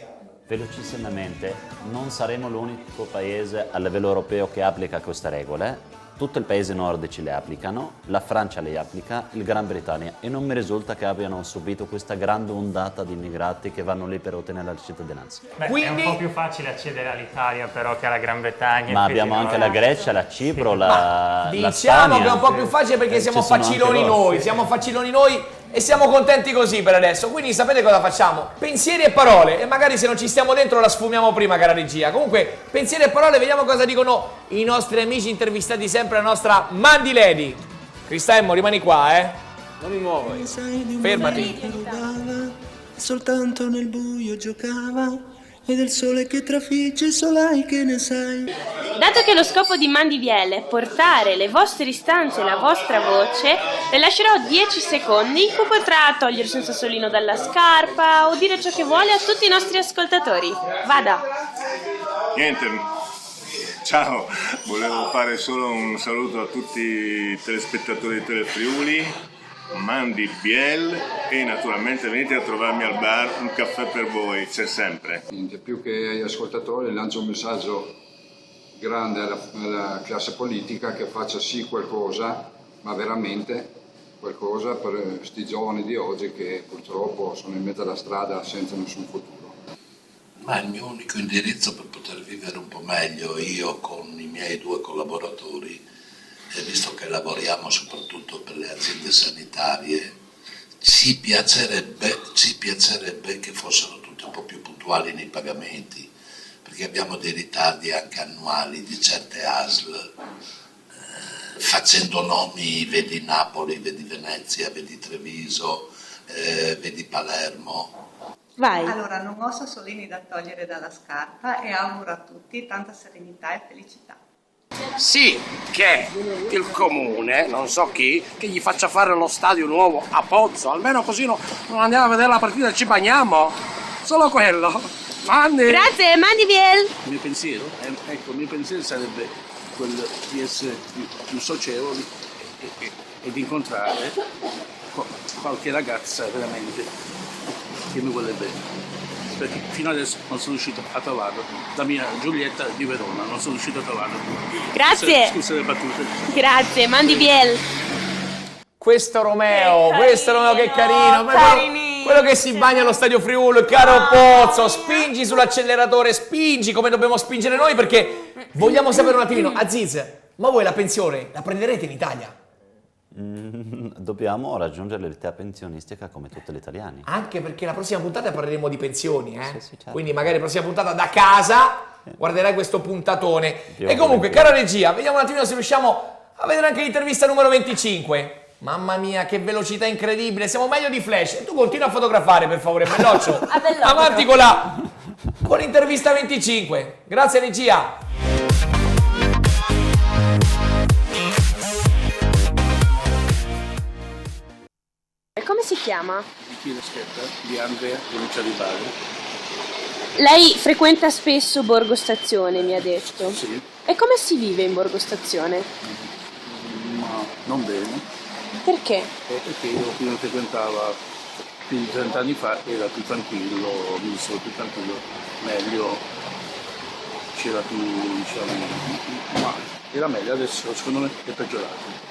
Speaker 6: Velocissimamente, non saremo l'unico paese a livello europeo che applica queste regole. Tutto il paese nordici le applicano, la Francia le applica, il Gran Bretagna, e non mi risulta che abbiano subito questa grande ondata di immigrati che vanno lì per ottenere la cittadinanza.
Speaker 5: Quindi... È un po' più facile accedere all'Italia però che alla Gran Bretagna.
Speaker 6: Ma abbiamo anche la Grecia, la Cipro, la
Speaker 2: Diciamo
Speaker 6: Spagna.
Speaker 2: che è un po' più facile perché siamo faciloni noi, e siamo contenti così per adesso. Quindi sapete cosa facciamo? Pensieri e parole, e magari se non ci stiamo dentro la sfumiamo prima, cara regia. Comunque, pensieri e parole, vediamo cosa dicono i nostri amici intervistati sempre, la nostra Mandy Lady. Cristemmo, rimani qua,
Speaker 4: non mi muovo.
Speaker 2: Fermati.
Speaker 17: Soltanto nel buio giocava, e del sole che trafigge solai che ne sai.
Speaker 9: Dato che lo scopo di Mandiviel è portare le vostre istanze e la vostra voce, le lascerò 10 secondi in cui potrà togliersi un sassolino dalla scarpa o dire ciò che vuole a tutti i nostri ascoltatori. Vada!
Speaker 11: Niente, ciao, volevo fare solo un saluto a tutti i telespettatori di Telefriuli, Mandiviel, e naturalmente venite a trovarmi al bar, un caffè per voi, c'è sempre.
Speaker 16: Niente più che agli ascoltatori lancio un messaggio grande alla classe politica che faccia sì qualcosa, ma veramente qualcosa per questi giovani di oggi che purtroppo sono in mezzo alla strada senza nessun futuro.
Speaker 8: Ma il mio unico indirizzo per poter vivere un po' meglio io con i miei 2 collaboratori, e visto che lavoriamo soprattutto per le aziende sanitarie, ci piacerebbe che fossero tutti un po' più puntuali nei pagamenti, perché abbiamo dei ritardi anche annuali di certe ASL, facendo nomi, vedi Napoli, vedi Venezia, vedi Treviso, vedi Palermo.
Speaker 9: Vai.
Speaker 18: Allora, non ho sassolini da togliere dalla scarpa e auguro a tutti tanta serenità e felicità.
Speaker 19: Sì, che il comune, non so chi, che gli faccia fare uno stadio nuovo a Pozzo, almeno così non andiamo a vedere la partita e ci bagniamo. Solo quello. Mandi.
Speaker 9: Grazie, Mandiviel.
Speaker 20: Il mio pensiero sarebbe quello di essere più socievoli e di incontrare qualche ragazza veramente che mi vuole bene. Perché fino adesso non sono riuscito a trovarlo. La mia Giulietta di Verona, non sono riuscito a trovarlo.
Speaker 9: Grazie.
Speaker 20: Scusa le battute.
Speaker 9: Grazie, Mandiviel.
Speaker 2: Questo Romeo che carino. Quello che si bagna allo Stadio Friuli, caro Pozzo, spingi sull'acceleratore, spingi come dobbiamo spingere noi, perché vogliamo sapere un attimino, Aziz, ma voi la pensione la prenderete in Italia?
Speaker 6: Dobbiamo raggiungere l'età pensionistica come tutti gli italiani.
Speaker 2: Anche perché la prossima puntata parleremo di pensioni,
Speaker 6: Sì, certo.
Speaker 2: Quindi magari la prossima puntata da casa guarderai questo puntatone. E comunque, cara regia, vediamo un attimino se riusciamo a vedere anche l'intervista numero 25. Mamma mia, che velocità incredibile, siamo meglio di Flash. E tu continua a fotografare, per favore, Belloccio. Avanti con l'intervista 25. Grazie regia.
Speaker 9: Come si chiama?
Speaker 20: Michele Schetta, di Andrea, provincia di Bari.
Speaker 9: Lei frequenta spesso Borgo Stazione, mi ha detto.
Speaker 20: Sì.
Speaker 9: E come si vive in Borgo Stazione?
Speaker 20: Ma non bene.
Speaker 9: Perché?
Speaker 20: Perché io prima frequentava più di 30 anni fa, era più tranquillo, mi sono più tranquillo, meglio, c'era più, diciamo, ma era meglio, adesso secondo me è peggiorato.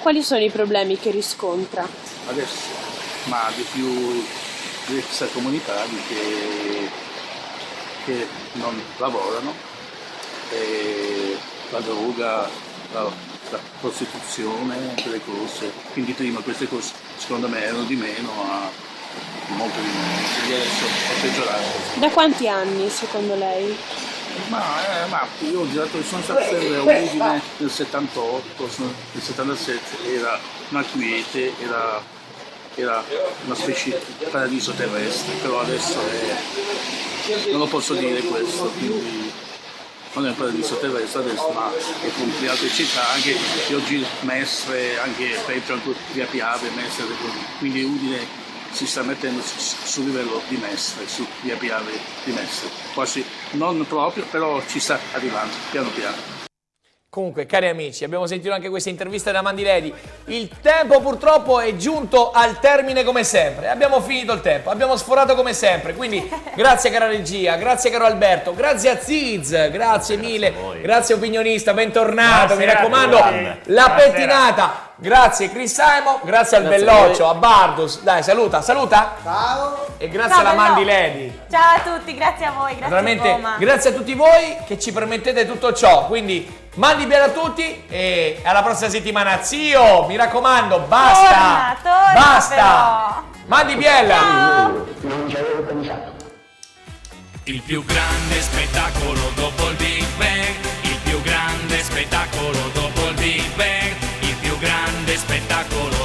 Speaker 9: Quali sono i problemi che riscontra?
Speaker 20: Adesso, ma di più gli extracomunitari che non lavorano, e la droga, la prostituzione, quelle cose. Quindi prima queste cose secondo me erano di meno, a molto di meno, quindi adesso è peggiorato.
Speaker 9: Da quanti anni secondo lei?
Speaker 20: Ma io ho girato, sono stato sempre a Udine nel 78, nel 77 era una quiete, era una specie di paradiso terrestre, però adesso non lo posso dire questo, quindi non è un paradiso terrestre adesso, ma è come le altre città, anche oggi Mestre, anche peggio, anche via Piave, Mestre, quindi Udine si sta mettendo sul livello di Mestre, su via Piave di Mestre, quasi non proprio, però ci sta arrivando piano piano.
Speaker 2: Comunque, cari amici, abbiamo sentito anche questa intervista da Mandy Lady. Il tempo purtroppo è giunto al termine come sempre. Abbiamo finito il tempo, abbiamo sforato come sempre. Quindi grazie cara regia, grazie caro Alberto, grazie a Ziz, grazie mille, grazie opinionista, bentornato, mi raccomando, la pettinata. Grazie Chris Simon, grazie al Belloccio, a Bardus. Dai, saluta.
Speaker 21: Ciao.
Speaker 2: E grazie alla Mandy Lady.
Speaker 3: Ciao a tutti, grazie a voi, grazie
Speaker 2: Naturalmente,
Speaker 3: a Roma.
Speaker 2: grazie a tutti voi che ci permettete tutto ciò. Quindi mandi bene a tutti e alla prossima settimana. Zio, mi raccomando, basta.
Speaker 3: Torna,
Speaker 2: basta.
Speaker 3: però.
Speaker 2: Mandi biella.
Speaker 21: Non ci avevo pensato.
Speaker 1: Il più grande spettacolo dopo il Big Bang, il più grande spettacolo dopo il Big Bang, il più grande spettacolo